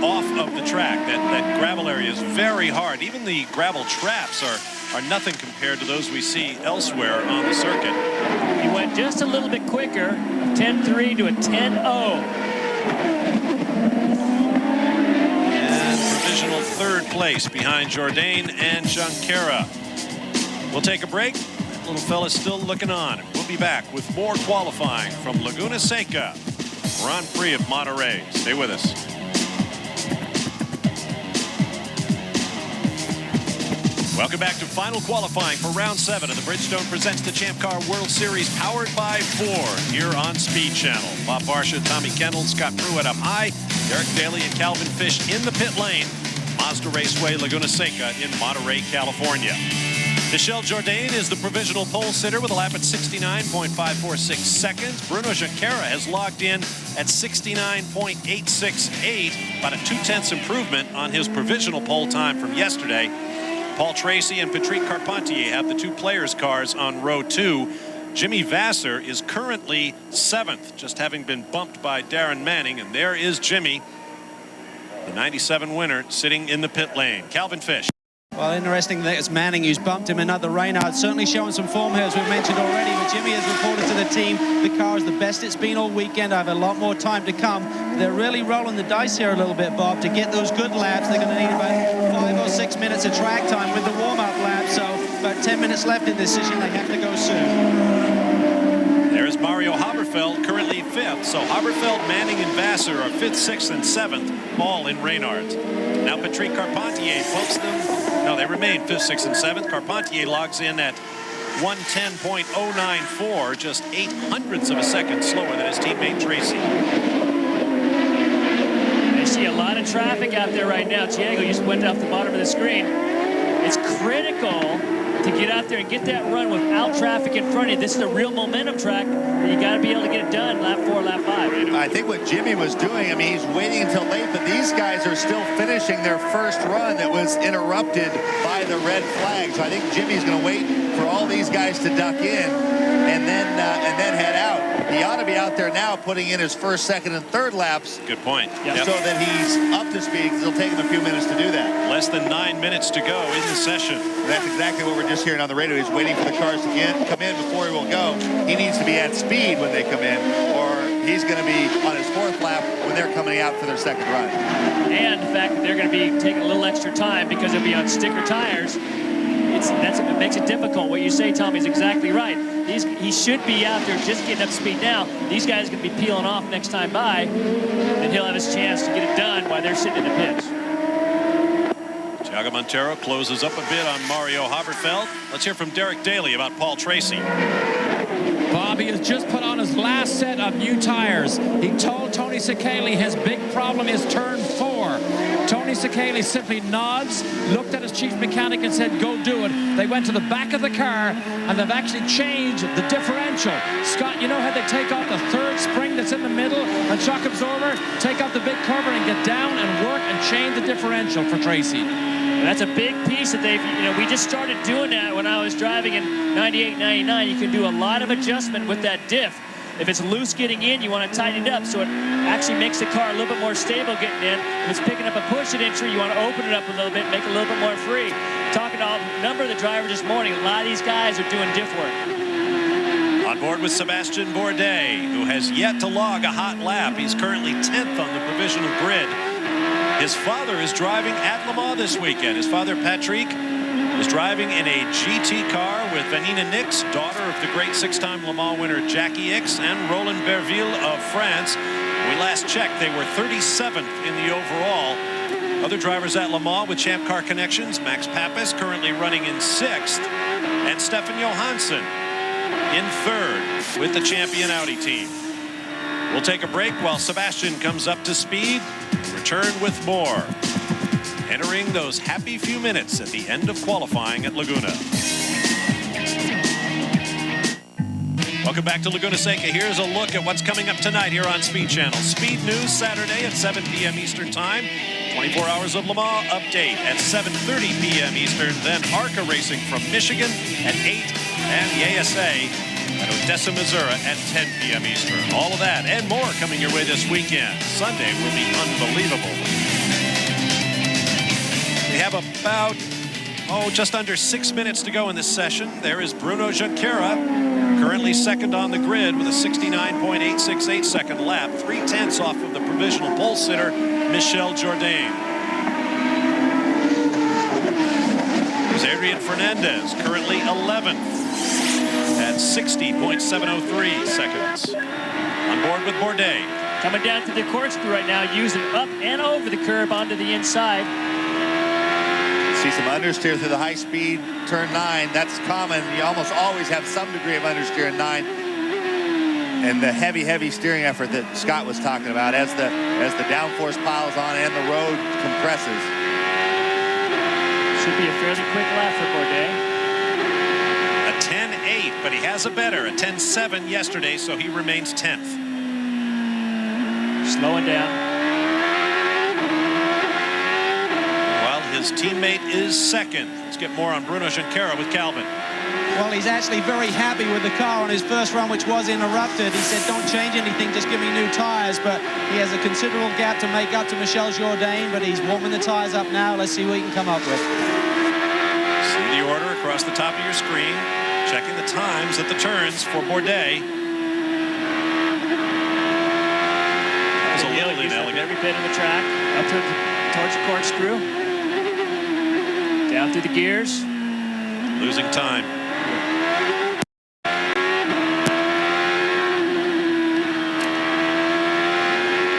off of the track. That gravel area is very hard. Even the gravel traps are nothing compared to those we see elsewhere on the circuit. He went just a little bit quicker, a 10.3 to a 10.0. And provisional third place behind Jourdain and Junqueira. We'll take a break. That little fella's still looking on. We'll be back with more qualifying from Laguna Seca, Grand Prix of Monterey. Stay with us. Welcome back to final qualifying for round 7 of the Bridgestone Presents the Champ Car World Series, powered by Ford, here on Speed Channel. Bob Barsha, Tommy Kendall, Scott Pruitt up high, Derek Daly and Calvin Fish in the pit lane. Mazda Raceway Laguna Seca in Monterey, California. Michel Jourdain is the provisional pole sitter with a lap at 69.546 seconds. Bruno Junqueira has logged in at 69.868, about a 0.2 improvement on his provisional pole time from yesterday. Paul Tracy and Patrick Carpentier have the 2 players' cars on row 2. Jimmy Vasser is currently 7th, just having been bumped by Darren Manning, and there is Jimmy, the 97 winner, sitting in the pit lane. Calvin Fish. Well, interesting that it's Manning who's bumped him, another Reynard. Certainly showing some form here, as we've mentioned already. But Jimmy has reported to the team the car is the best it's been all weekend. I have a lot more time to come. They're really rolling the dice here a little bit, Bob, to get those good laps. They're going to need about 5 or 6 minutes of track time with the warm-up lap. So about 10 minutes left in this session. They have to go soon. There is Mario Haberfeld, currently 5th. So Haberfeld, Manning, and Vasser are 5th, 6th, and 7th, all in Reynards. Now Patrick Carpentier bumps them. No, they remain 5th, 6th, and 7th. Carpentier logs in at 110.094, just 0.08 of a second slower than his teammate Tracy. I see a lot of traffic out there right now. Diego just went off the bottom of the screen. It's critical to get out there and get that run without traffic in front of you. This is a real momentum track. You got to be able to get it done lap 4, lap 5. I think what Jimmy was doing, I mean, he's waiting until late, but these guys are still finishing their first run that was interrupted by the red flag. So I think Jimmy's going to wait for all these guys to duck in and then head out. He ought to be out there now putting in his first, second, and third laps. Good point. Yep. So that he's up to speed, because it'll take him a few minutes to do that. Less than 9 minutes to go in the session. That's exactly what we're just hearing on the radio. He's waiting for the cars to come in before he will go. He needs to be at speed when they come in, or he's going to be on his 4th lap when they're coming out for their 2nd run. And the fact that they're going to be taking a little extra time because they'll be on sticker tires, it makes it difficult. What you say, Tommy, is exactly right. He should be out there just getting up to speed now. These guys are going to be peeling off next time by, and he'll have his chance to get it done while they're sitting in the pits. Tiago Montero closes up a bit on Mario Haberfeld. Let's hear from Derek Daly about Paul Tracy. Bobby has just put on his last set of new tires. He told Tony Sekeli his big problem is turn 4. Tony Sekeli simply nods, looked at his chief mechanic and said, go do it. They went to the back of the car and they've actually changed the differential. Scott, you know how they take off the third spring that's in the middle and shock absorber, take off the big cover and get down and work and change the differential for Tracy. And that's a big piece that they've, we just started doing that when I was driving in 98, 99. You can do a lot of adjustment with that diff. If it's loose getting in, you want to tighten it up so it actually makes the car a little bit more stable getting in. If it's picking up a push it entry, you want to open it up a little bit, make it a little bit more free. Talking to a number of the drivers this morning, a lot of these guys are doing diff work. On board with Sebastian Bourdais, who has yet to log a hot lap. He's currently 10th on the provisional grid. His father is driving at Le Mans this weekend. His father, Patrick, is driving in a GT car with Vanina Nix, daughter of the great 6-time Le Mans winner Jackie Ickx, and Roland Berville of France. When we last checked, they were 37th in the overall. Other drivers at Le Mans with Champ Car connections, Max Pappas currently running in 6th, and Stefan Johansson in 3rd with the champion Audi team. We'll take a break while Sebastian comes up to speed. Return with more. Entering those happy few minutes at the end of qualifying at Laguna. Welcome back to Laguna Seca. Here's a look at what's coming up tonight here on Speed Channel. Speed News Saturday at 7 p.m. Eastern Time. 24 Hours of Le Mans update at 7:30 p.m. Eastern. Then ARCA Racing from Michigan at 8. And the ASA at Odessa, Missouri at 10 p.m. Eastern. All of that and more coming your way this weekend. Sunday will be unbelievable. We have about, just under 6 minutes to go in this session. There is Bruno Junqueira, currently second on the grid with a 69.868 second lap, 0.3 off of the provisional pole sitter, Michel Jourdain. There's Adrian Fernandez, currently 11th at 60.703 seconds. On board with Bourdais. Coming down to the corkscrew right now, using up and over the curb onto the inside. See some understeer through the high-speed turn 9. That's common. You almost always have some degree of understeer in 9. And the heavy steering effort that Scott was talking about as the downforce piles on and the road compresses. Should be a fairly quick lap for Bourdais. A 10.8, but he has a better, a 10.7 yesterday, so he remains 10th. Slowing down. His teammate is second. Let's get more on Bruno Junqueira with Calvin. Well, he's actually very happy with the car on his first run, which was interrupted. He said, don't change anything, just give me new tires. But he has a considerable gap to make up to Michel Jourdain, but he's warming the tires up now. Let's see what he can come up with. See the order across the top of your screen. Checking the times at the turns for Bourdais. That was a little inelegant. Every bit of the track, up towards the corkscrew. Down through the gears. Losing time.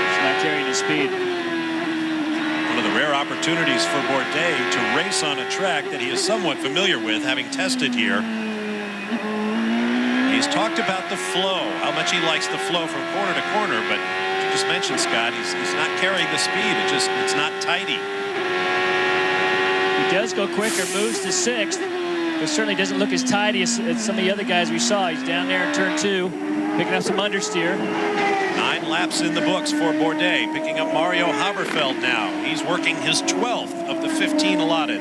It's not carrying his speed. One of the rare opportunities for Bourdais to race on a track that he is somewhat familiar with, having tested here. He's talked about the flow, how much he likes the flow from corner to corner, but you just mentioned, Scott, he's not carrying the speed. It's not tidy. He does go quicker, moves to 6th, but certainly doesn't look as tidy as some of the other guys we saw. He's down there in turn 2, picking up some understeer. 9 laps in the books for Bourdais, picking up Mario Haberfeld now. He's working his 12th of the 15 allotted,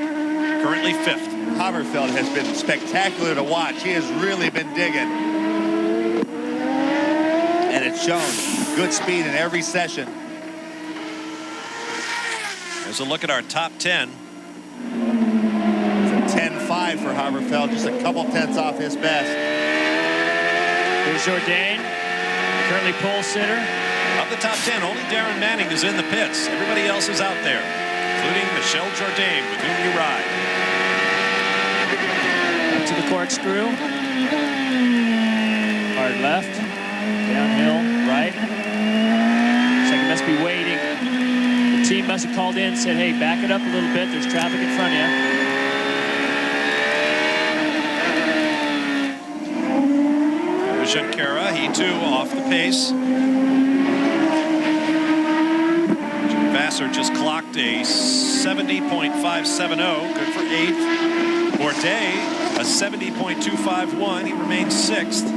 currently 5th. Haberfeld has been spectacular to watch. He has really been digging. And it's shown good speed in every session. There's a look at our top 10. It's a 10.5 for Haberfeld, just a couple tenths off his best. Here's Jourdain, currently pole sitter. Of the top 10, only Darren Manning is in the pits. Everybody else is out there, including Michel Jourdain, with whom you ride. Up to the corkscrew. Hard left. Downhill, right. Looks like he must be waiting. The Machine must have called in and said, hey, back it up a little bit. There's traffic in front of you. Junqueira, he too off the pace. Vassar just clocked a 70.570, good for 8th. Bourdais, a 70.251, he remains 6th.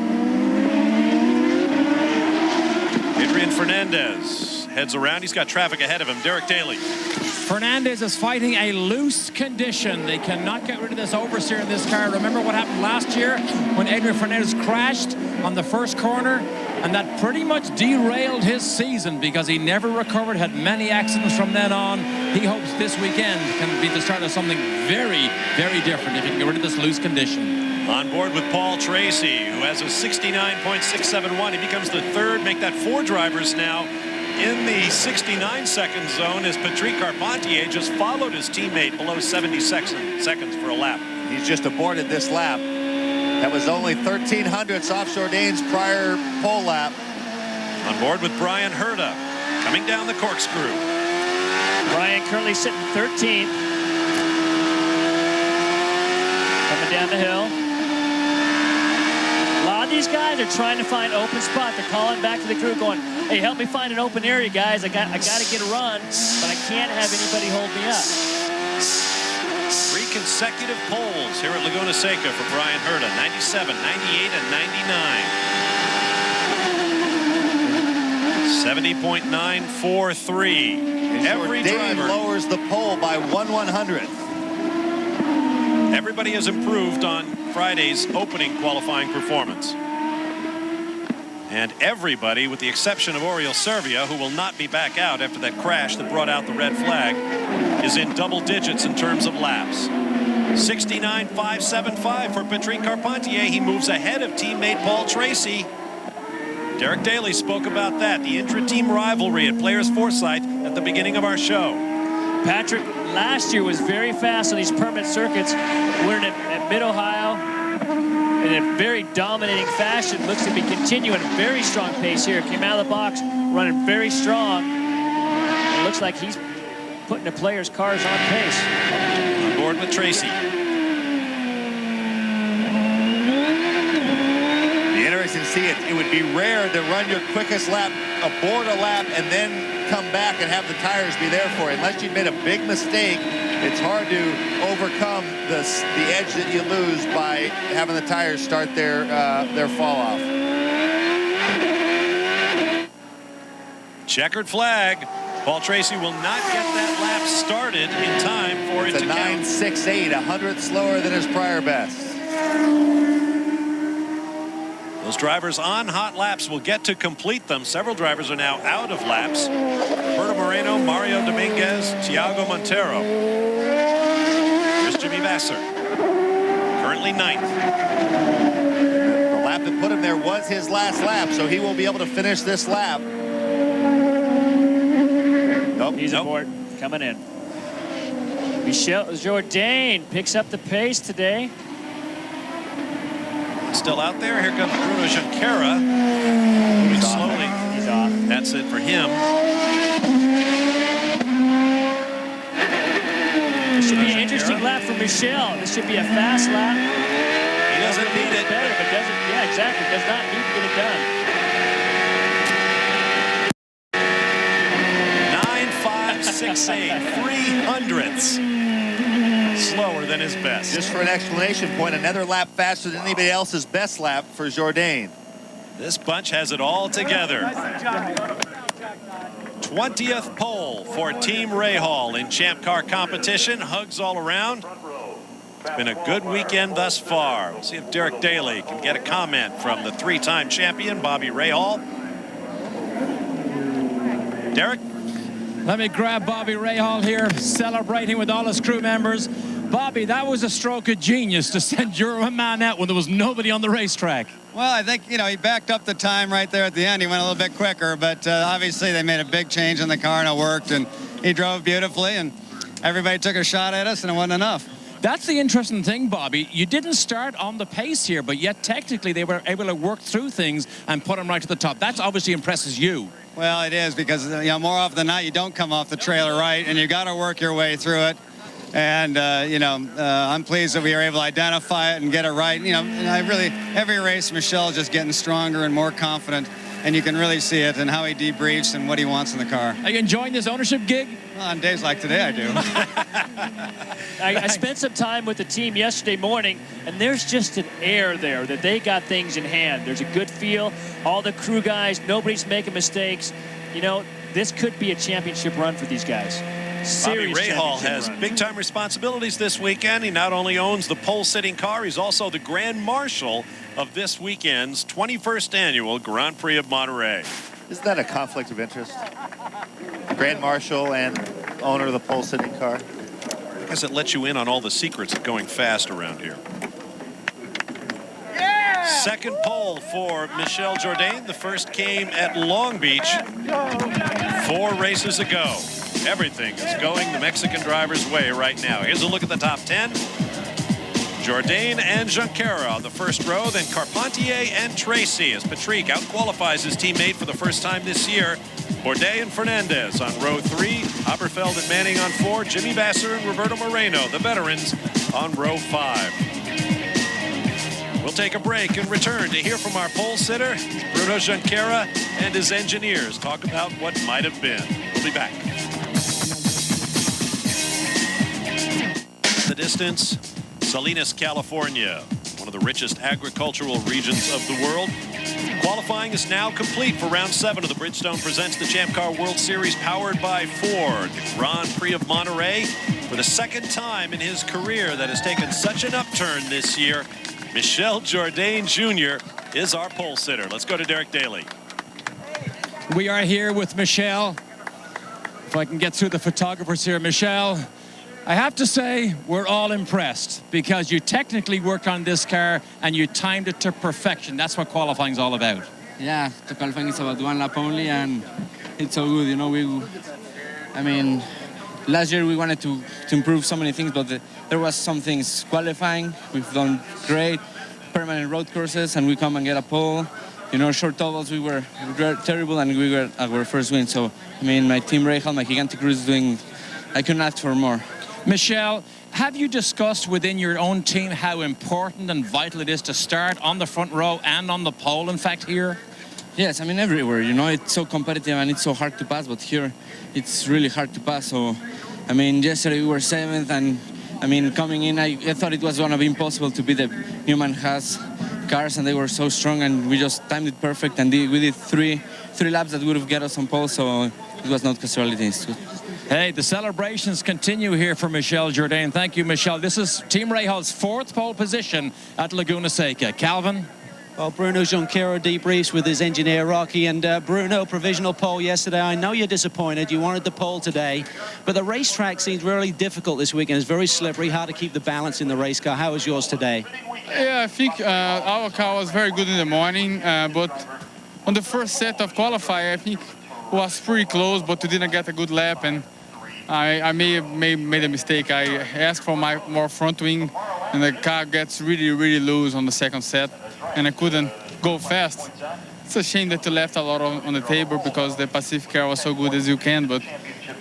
Adrian Fernandez heads around, he's got traffic ahead of him. Derek Daly. Fernandez is fighting a loose condition. They cannot get rid of this oversteer in this car. Remember what happened last year when Adrian Fernandez crashed on the first corner? And that pretty much derailed his season because he never recovered, had many accidents from then on. He hopes this weekend can be the start of something very, very different if he can get rid of this loose condition. On board with Paul Tracy, who has a 69.671. He becomes the third, make that 4 drivers now in the 69-second zone as Patrick Carpentier just followed his teammate below 70 seconds for a lap. He's just aborted this lap. That was only 1/1300ths off Jourdain's prior pole lap. On board with Brian Herta, coming down the corkscrew. Brian currently sitting 13th. Coming down the hill. A lot of these guys are trying to find open spot. They're calling back to the crew going, hey, help me find an open area, guys. I got to get a run, but I can't have anybody hold me up. 3 consecutive poles here at Laguna Seca for Brian Herta, 97, 98, and 99. 70.943. Every driver lowers the pole by 1/100th. Everybody has improved on Friday's opening qualifying performance. And everybody, with the exception of Oriol Servia, who will not be back out after that crash that brought out the red flag, is in double digits in terms of laps. 69.575 for Patrick Carpentier. He moves ahead of teammate Paul Tracy. Derek Daly spoke about that, the intra-team rivalry at Players Foresight at the beginning of our show. Patrick last year was very fast on these permanent circuits. We're at Mid-Ohio in a very dominating fashion. Looks to be continuing a very strong pace here. Came out of the box running very strong. It looks like he's putting the players' cars on pace. On board with Tracy. Interesting to see it. It would be rare to run your quickest lap, abort a lap, and then come back and have the tires be there for you. Unless you've made a big mistake, it's hard to overcome the edge that you lose by having the tires start their fall off. Checkered flag. Paul Tracy will not get that lap started in time for it to count. 9.68, 100th slower than his prior best. Those drivers on hot laps will get to complete them. Several drivers are now out of laps. Roberto Moreno, Mario Dominguez, Thiago Montero. Here's Jimmy Vassar, currently 9th. The lap that put him there was his last lap, so he will be able to finish this lap. He's aboard, coming in. Michel Jourdain picks up the pace today. Still out there. Here comes Bruno Junqueira. Moving slowly. He's off. That's it for him. This should be an interesting lap for Michel. This should be a fast lap. He doesn't need it. Better, but doesn't. Yeah, exactly. Does not need to get it done. 9.568, 300ths. Slower than his best. Just for an explanation point, another lap faster than anybody else's best lap for Jourdain. This bunch has it all together. 20th pole for Team Rahal in Champ Car competition. Hugs all around. It's been a good weekend thus far. We'll see if Derek Daly can get a comment from the 3-time champion, Bobby Rahal. Derek? Let me grab Bobby Rahal here, celebrating with all his crew members. Bobby, that was a stroke of genius to send your man out when there was nobody on the racetrack. Well, I think, you know, he backed up the time right there at the end. He went a little bit quicker, but obviously they made a big change in the car and it worked, and he drove beautifully, and everybody took a shot at us, and it wasn't enough. That's the interesting thing, Bobby. You didn't start on the pace here, but yet technically they were able to work through things and put them right to the top. That's obviously impresses you. Well, it is, because more often than not you don't come off the trailer right, and you got to work your way through it. And I'm pleased that we were able to identify it and get it right. Every race Michel's just getting stronger and more confident, and you can really see it in how he debriefs and what he wants in the car. Are you enjoying this ownership gig? Well, on days like today, I do. I spent some time with the team yesterday morning, and there's just an air there that they got things in hand. There's a good feel. All the crew guys, nobody's making mistakes. This could be a championship run for these guys. Bobby Serious Rahal has run. big-time responsibilities this weekend. He not only owns the pole-sitting car, he's also the Grand Marshal of this weekend's 21st annual Grand Prix of Monterey. Isn't that a conflict of interest? Grand Marshal and owner of the pole-sitting car. I guess it lets you in on all the secrets of going fast around here. Second pole for Michel Jourdain. The first came at Long Beach 4 races ago. Everything is going the Mexican driver's way right now. Here's a look at the top 10. Jourdain and Junqueira on the first row, then Carpentier and Tracy as Patrick outqualifies his teammate for the first time this year. Bourdais and Fernandez on row 3, Oberfeld and Manning on 4, Jimmy Vasser and Roberto Moreno, the veterans, on row 5. We'll take a break and return to hear from our pole sitter, Bruno Junqueira, and his engineers talk about what might have been. We'll be back. The distance, Salinas, California, one of the richest agricultural regions of the world. Qualifying is now complete for round 7 of the Bridgestone Presents the Champ Car World Series powered by Ford. The Grand Prix of Monterey, for the second time in his career that has taken such an upturn this year, Michel Jourdain Jr. is our pole sitter. Let's go to Derek Daly. We are here with Michel. If I can get through the photographers here, Michel, I have to say we're all impressed because you technically worked on this car and you timed it to perfection. That's what qualifying is all about. Yeah, the qualifying is about 1 lap only, and it's so good. Last year we wanted to improve so many things, but there was some things qualifying. We've done great, permanent road courses, and we come and get a pole. Short ovals, we were terrible, and we were at our first win. So, my team Rahal, my Gigantic crew is doing, I couldn't ask for more. Michel, have you discussed within your own team how important and vital it is to start on the front row and on the pole, in fact, here? Yes, everywhere, it's so competitive and it's so hard to pass, but here it's really hard to pass. So, yesterday we were 7th, and, coming in, I thought it was going to be impossible to beat the Newman Haas cars, and they were so strong, and we just timed it perfect, and we did three laps that would have got us on pole, so it was not casualty. Hey, the celebrations continue here for Michel Jourdain. Thank you, Michel. This is Team Rahal's 4th pole position at Laguna Seca. Calvin? Well, Bruno Junqueira debriefs with his engineer, Rocky. And Bruno, provisional pole yesterday. I know you're disappointed. You wanted the pole today. But the racetrack seems really difficult this weekend. It's very slippery, hard to keep the balance in the race car. How was yours today? Yeah, I think our car was very good in the morning. But on the first set of qualifying, I think it was pretty close, but we didn't get a good lap. And I may have made a mistake. I asked for more front wing, and the car gets really, really loose on the second set, and I couldn't go fast. It's a shame that you left a lot on the table because the Pacific car was so good as you can, but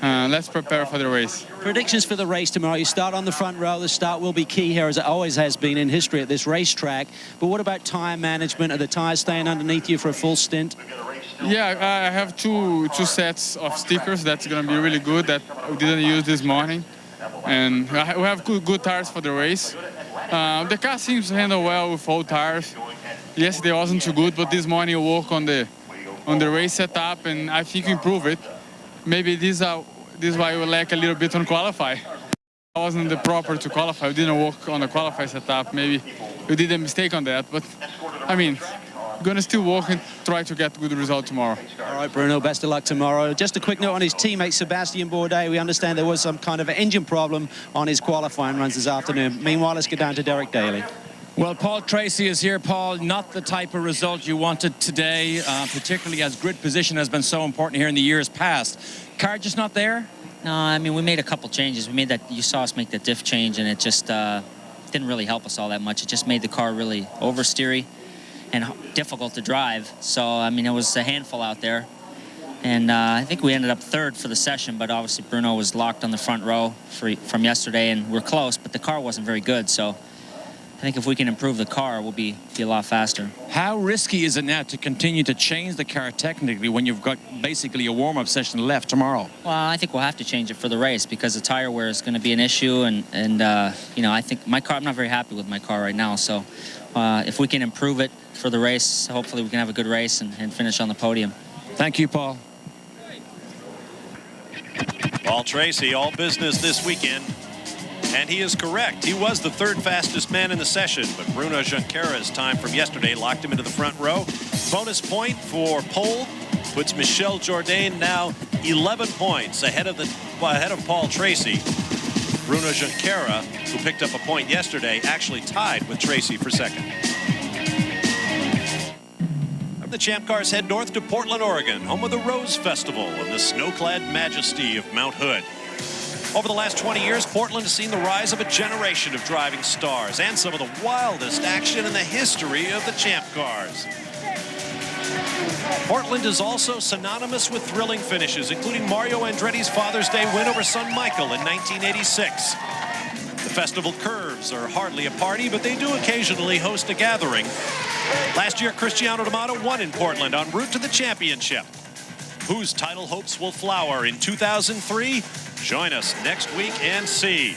let's prepare for the race. Predictions for the race tomorrow. You start on the front row. The start will be key here, as it always has been in history at this racetrack. But what about tire management? Are the tires staying underneath you for a full stint? Yeah, I have two sets of stickers. That's going to be really good that we didn't use this morning. And we have good tires for the race. The car seems to handle well with old tires. Yesterday wasn't too good, but this morning we work on the race setup, and I think we improve it. Maybe this is why we lack a little bit on qualify. I wasn't the proper to qualify. We didn't work on the qualify setup. Maybe we did a mistake on that, but going to still work and try to get a good result tomorrow. All right, Bruno, best of luck tomorrow. Just a quick note on his teammate, Sebastian Bourdais. We understand there was some kind of engine problem on his qualifying runs this afternoon. Meanwhile, let's get down to Derek Daly. Well, Paul Tracy is here. Paul, not the type of result you wanted today, particularly as grid position has been so important here in the years past. Car just not there? No, I mean, we made a couple changes. We made that, you saw us make the diff change, and it just didn't really help us all that much. It just made the car really oversteery and difficult to drive. So, I mean, it was a handful out there. And I think we ended up third for the session, but obviously Bruno was locked on the front row from yesterday, and we're close, but the car wasn't very good. So I think if we can improve the car, we'll be a lot faster. How risky is it now to continue to change the car technically when you've got basically a warm-up session left tomorrow? Well, I think we'll have to change it for the race because the tire wear is going to be an issue, and you know, I think my car, I'm not very happy with my car right now. So if we can improve it for the race, hopefully we can have a good race and finish on the podium. Thank you, Paul. Paul Tracy, all business this weekend. And he is correct. He was the third fastest man in the session, but Bruno Junqueira's time from yesterday locked him into the front row. Bonus point for pole puts Michel Jourdain now 11 points ahead of Paul Tracy. Bruno Junqueira, who picked up a point yesterday, actually tied with Tracy for second. The Champ Cars head north to Portland, Oregon, home of the Rose Festival and the snow-clad majesty of Mount Hood. Over the last 20 years, Portland has seen the rise of a generation of driving stars and some of the wildest action in the history of the Champ Cars. Portland is also synonymous with thrilling finishes, including Mario Andretti's Father's Day win over son Michael in 1986. The festival curves are hardly a party, but they do occasionally host a gathering. Last year, Cristiano D'Amato won in Portland en route to the championship. Whose title hopes will flower in 2003? Join us next week and see.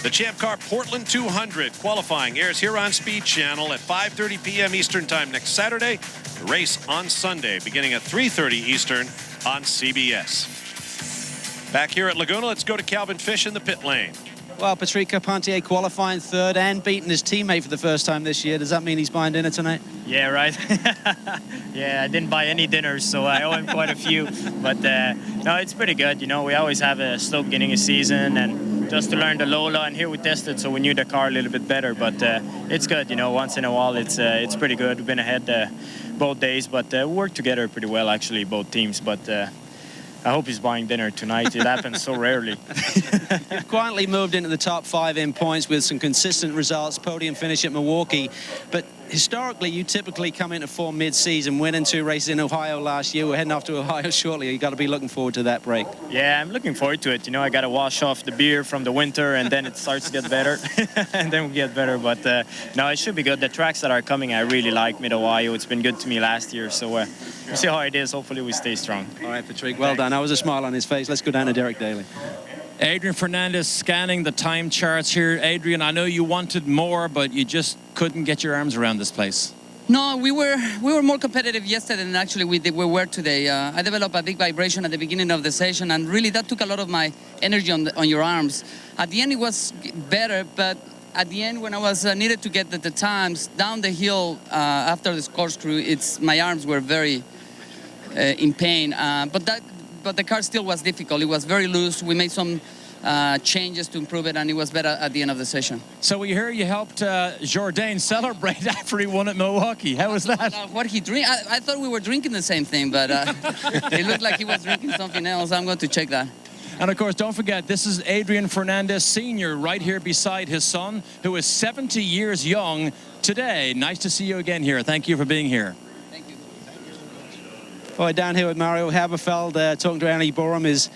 The Champ Car Portland 200 qualifying airs here on Speed Channel at 5:30 p.m. Eastern Time next Saturday. The race on Sunday beginning at 3:30 Eastern on CBS. Back here at Laguna, let's go to Calvin Fish in the pit lane. Well, Patrick Carpentier qualifying third and beating his teammate for the first time this year. Does that mean he's buying dinner tonight? Yeah, right. Yeah, I didn't buy any dinners, so I owe him quite a few. But no, it's pretty good. You know, we always have a slow beginning of season, and just to learn the Lola, and here we tested, so we knew the car a little bit better. But it's good, you know. Once in a while, it's pretty good. We've been ahead both days, but we worked together pretty well, actually, both teams. But I hope he's buying dinner tonight. It happens so rarely. You've quietly moved into the top 5 in points with some consistent results, podium finish at Milwaukee. But historically, you typically come into form mid-season, winning 2 races in Ohio last year. We're heading off to Ohio shortly. You've got to be looking forward to that break. Yeah, I'm looking forward to it. You know, I got to wash off the beer from the winter, and then it starts to get better. And then we get better. But no, it should be good. The tracks that are coming, I really like Mid-Ohio. It's been good to me last year. So we'll see how it is. Hopefully we stay strong. All right, Patrick, well done. That was a smile on his face. Let's go down to Derek Daly. Adrian Fernandez scanning the time charts here. Adrian, I know you wanted more, but you just couldn't get your arms around this place. No, we were more competitive yesterday than actually we were today. I developed a big vibration at the beginning of the session, and really that took a lot of my energy on your arms. At the end, it was better, but at the end, when I was needed to get the times down the hill after the corkscrew, my arms were very in pain. But the car still was difficult. It was very loose. We made some changes to improve it, and it was better at the end of the session. So we hear you helped Jourdain celebrate after he won at Milwaukee. How was that? What he drink? I thought we were drinking the same thing, but it looked like he was drinking something else. I'm going to check that. And of course, don't forget, this is Adrian Fernandez Sr. right here beside his son, who is 70 years young today. Nice to see you again here. Thank you for being here. All right, down here with Mario Haberfeld, talking to Andy Borum, his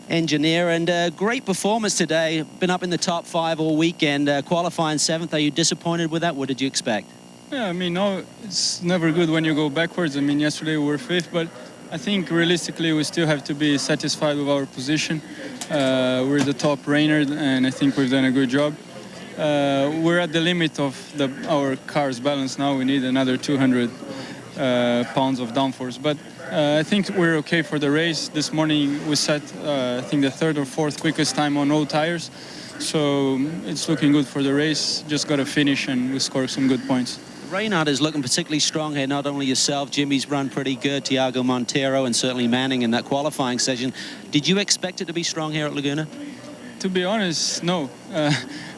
engineer, and great performance today. Been up in the top 5 all weekend, qualifying 7th. Are you disappointed with that? What did you expect? Yeah, I mean, no, it's never good when you go backwards. I mean, yesterday we were 5th, but I think realistically we still have to be satisfied with our position. We're the top rainer, and I think we've done a good job. We're at the limit of our car's balance now. We need another 200 pounds of downforce, but I think we're okay for the race. This morning we set I think the 3rd or 4th quickest time on all tires, so it's looking good for the race. Just got to finish and we score some good points. Reynard is looking particularly strong here. Not only yourself, Jimmy's run pretty good, Tiago Montero, and certainly Manning in that qualifying session. Did you expect it to be strong here at Laguna? To be honest, no.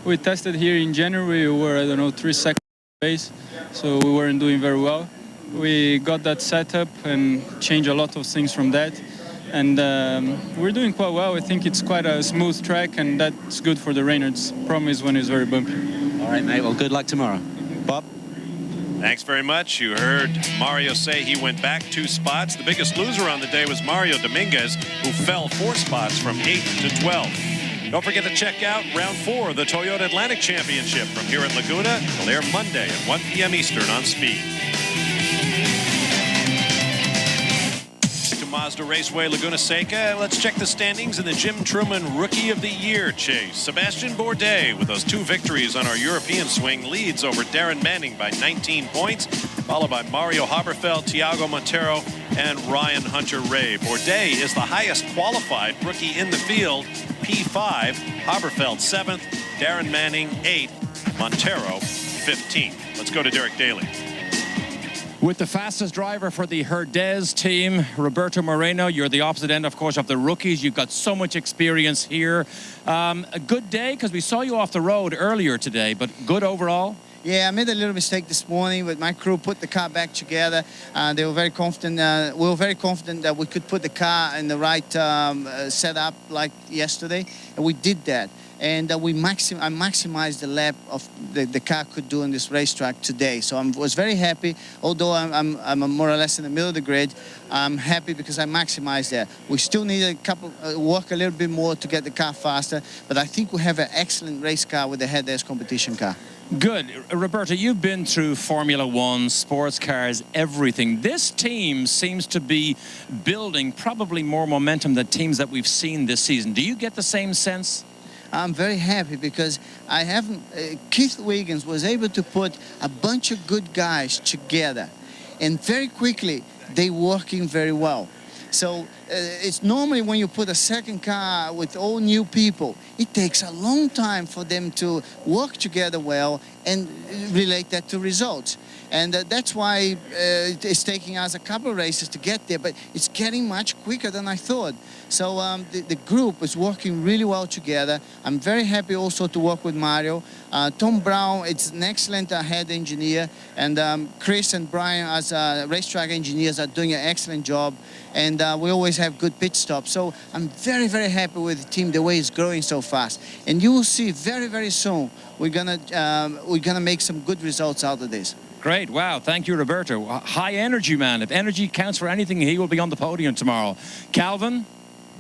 We tested here in January. We were, I don't know, 3 seconds pace, so we weren't doing very well. We got that setup and changed a lot of things from that. and we're doing quite well. I think it's quite a smooth track, and that's good for the Reynolds. Problem is when it's very bumpy. All right, mate. Well, good luck tomorrow. Bob? Thanks very much. You heard Mario say he went back 2 spots. The biggest loser on the day was Mario Dominguez, who fell 4 spots from 8th to 12th. Don't forget to check out round 4 of the Toyota Atlantic Championship from here at Laguna. It'll air Monday at 1 p.m. Eastern on Speed. To Mazda Raceway Laguna Seca, let's check the standings in the Jim Truman Rookie of the Year chase. Sebastian Bourdais, with those 2 victories on our European swing, leads over Darren Manning by 19 points, followed by Mario Haberfeld, Tiago Montero, and Ryan Hunter-Ray. Bourdais is the highest qualified rookie in the field, P5. Haberfeld 7th, Darren Manning 8th, Montero 15th. Let's go to Derek Daly. With the fastest driver for the Herdez team, Roberto Moreno, you're the opposite end, of course, of the rookies. You've got so much experience here. A good day, because we saw you off the road earlier today, but good overall? Yeah, I made a little mistake this morning, but my crew put the car back together. They were very confident. We were very confident that we could put the car in the right setup like yesterday, and we did that. And I maximized the lap of the car could do on this racetrack today. So I was very happy. Although I'm more or less in the middle of the grid, I'm happy because I maximized that. We still need a couple work a little bit more to get the car faster, but I think we have an excellent race car with the Herdez competition car. Good. Roberto, you've been through Formula One, sports cars, everything. This team seems to be building probably more momentum than teams that we've seen this season. Do you get the same sense? I'm very happy because I haven't. Keith Wiggins was able to put a bunch of good guys together, and very quickly they working very well. So it's normally when you put a second car with all new people, it takes a long time for them to work together well and relate that to results. And that's why it's taking us a couple of races to get there, but it's getting much quicker than I thought. So the group is working really well together. I'm very happy also to work with Mario. Tom Brown, it's an excellent head engineer, and Chris and Brian as racetrack engineers are doing an excellent job, and we always have good pit stops. So I'm very, very happy with the team, the way it's growing so fast. And you will see very, very soon we're gonna make some good results out of this. Great. Wow. Thank you, Roberto. High energy man. If energy counts for anything, he will be on the podium tomorrow. Calvin?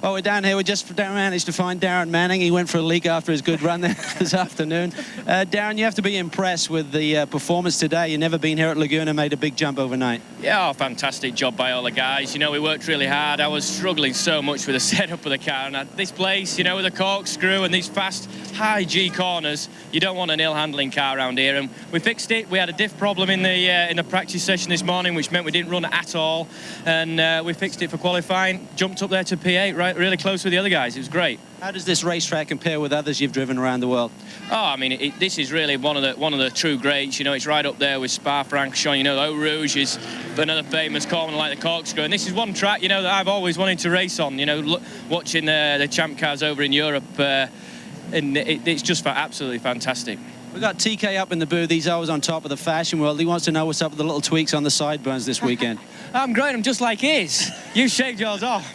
Well, we're down here. We just managed to find Darren Manning. He went for a leak after his good run there this afternoon. Darren, you have to be impressed with the performance today. You've never been here at Laguna, made a big jump overnight. Yeah, fantastic job by all the guys. You know, we worked really hard. I was struggling so much with the setup of the car. And this place, you know, with the corkscrew and these fast, high G corners, you don't want an ill-handling car around here. And we fixed it. We had a diff problem in the practice session this morning, which meant we didn't run at all. And we fixed it for qualifying. Jumped up there to P8, right, really close with the other guys. It was great. How does this racetrack compare with others you've driven around the world? Oh, I mean, this is really one of the true greats. You know, it's right up there with Spa-Francorchamps. You know, Eau Rouge is another famous corner like the corkscrew. And this is one track, you know, that I've always wanted to race on. You know, watching the champ cars over in Europe, and it's just absolutely fantastic. We've got TK up in the booth. He's always on top of the fashion world. He wants to know what's up with the little tweaks on the sideburns this weekend. I'm great. I'm just like his. You shaved yours off.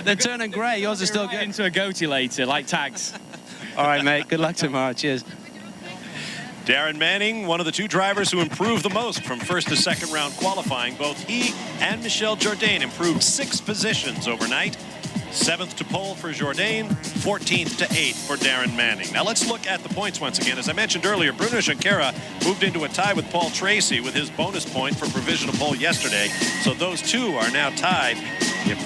They're turning grey. Yours are still good. Into a goatee later, like tags. All right, mate. Good luck tomorrow. Cheers. Darren Manning, one of the 2 drivers who improved the most from first to second round qualifying. Both he and Michel Jourdain improved 6 positions overnight. 7th to pole for Jourdain, 14th to 8th for Darren Manning. Now let's look at the points once again. As I mentioned earlier, Bruno Junqueira moved into a tie with Paul Tracy with his bonus point for provisional pole yesterday. So those 2 are now tied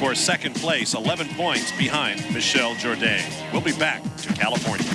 for second place, 11 points behind Michel Jourdain. We'll be back to California.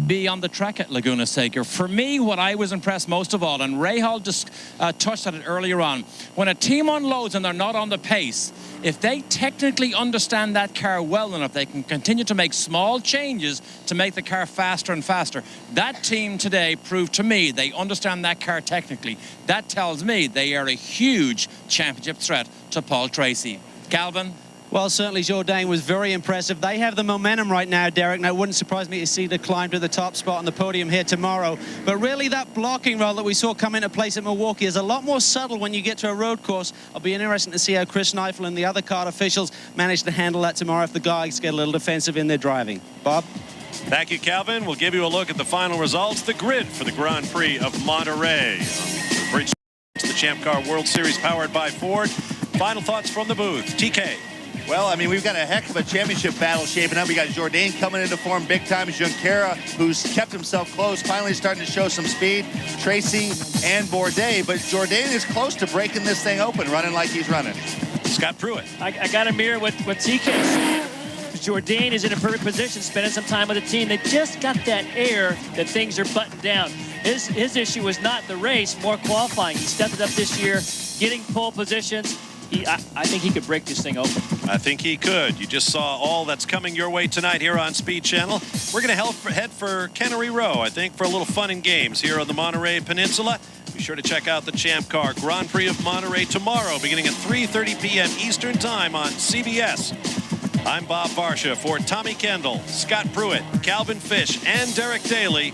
Be on the track at Laguna Seca. For me, what I was impressed most of all, and Rahal just touched on it earlier on, when a team unloads and they're not on the pace, if they technically understand that car well enough, they can continue to make small changes to make the car faster and faster. That team today proved to me they understand that car technically. That tells me they are a huge championship threat to Paul Tracy. Calvin? Well, certainly Jourdain was very impressive. They have the momentum right now, Derek, and it wouldn't surprise me to see the climb to the top spot on the podium here tomorrow. But really, that blocking role that we saw come into place at Milwaukee is a lot more subtle when you get to a road course. I'll be interested to see how Chris Neifel and the other kart officials manage to handle that tomorrow if the guys get a little defensive in their driving. Bob? Thank you, Calvin. We'll give you a look at the final results, the grid for the Grand Prix of Monterey. The Champ Car World Series powered by Ford. Final thoughts from the booth. TK. Well, I mean, we've got a heck of a championship battle shaping up. We got Jourdain coming into form big time. Junqueira, who's kept himself close, finally starting to show some speed. Tracy and Bourdais, but Jourdain is close to breaking this thing open, running like he's running. Scott Pruitt. I got to mirror what TK said. Jourdain is in a perfect position, spending some time with the team. They just got that air that things are buttoned down. His issue was not the race, more qualifying. He stepped it up this year, getting pole positions. I think he could break this thing open. I think he could. You just saw all that's coming your way tonight here on Speed Channel. We're going to head for Cannery Row, I think, for a little fun and games here on the Monterey Peninsula. Be sure to check out the Champ Car Grand Prix of Monterey tomorrow, beginning at 3:30 p.m. Eastern Time on CBS. I'm Bob Varsha for Tommy Kendall, Scott Pruitt, Calvin Fish, and Derek Daly.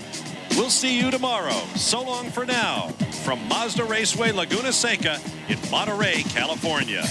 We'll see you tomorrow. So long for now from Mazda Raceway Laguna Seca in Monterey, California.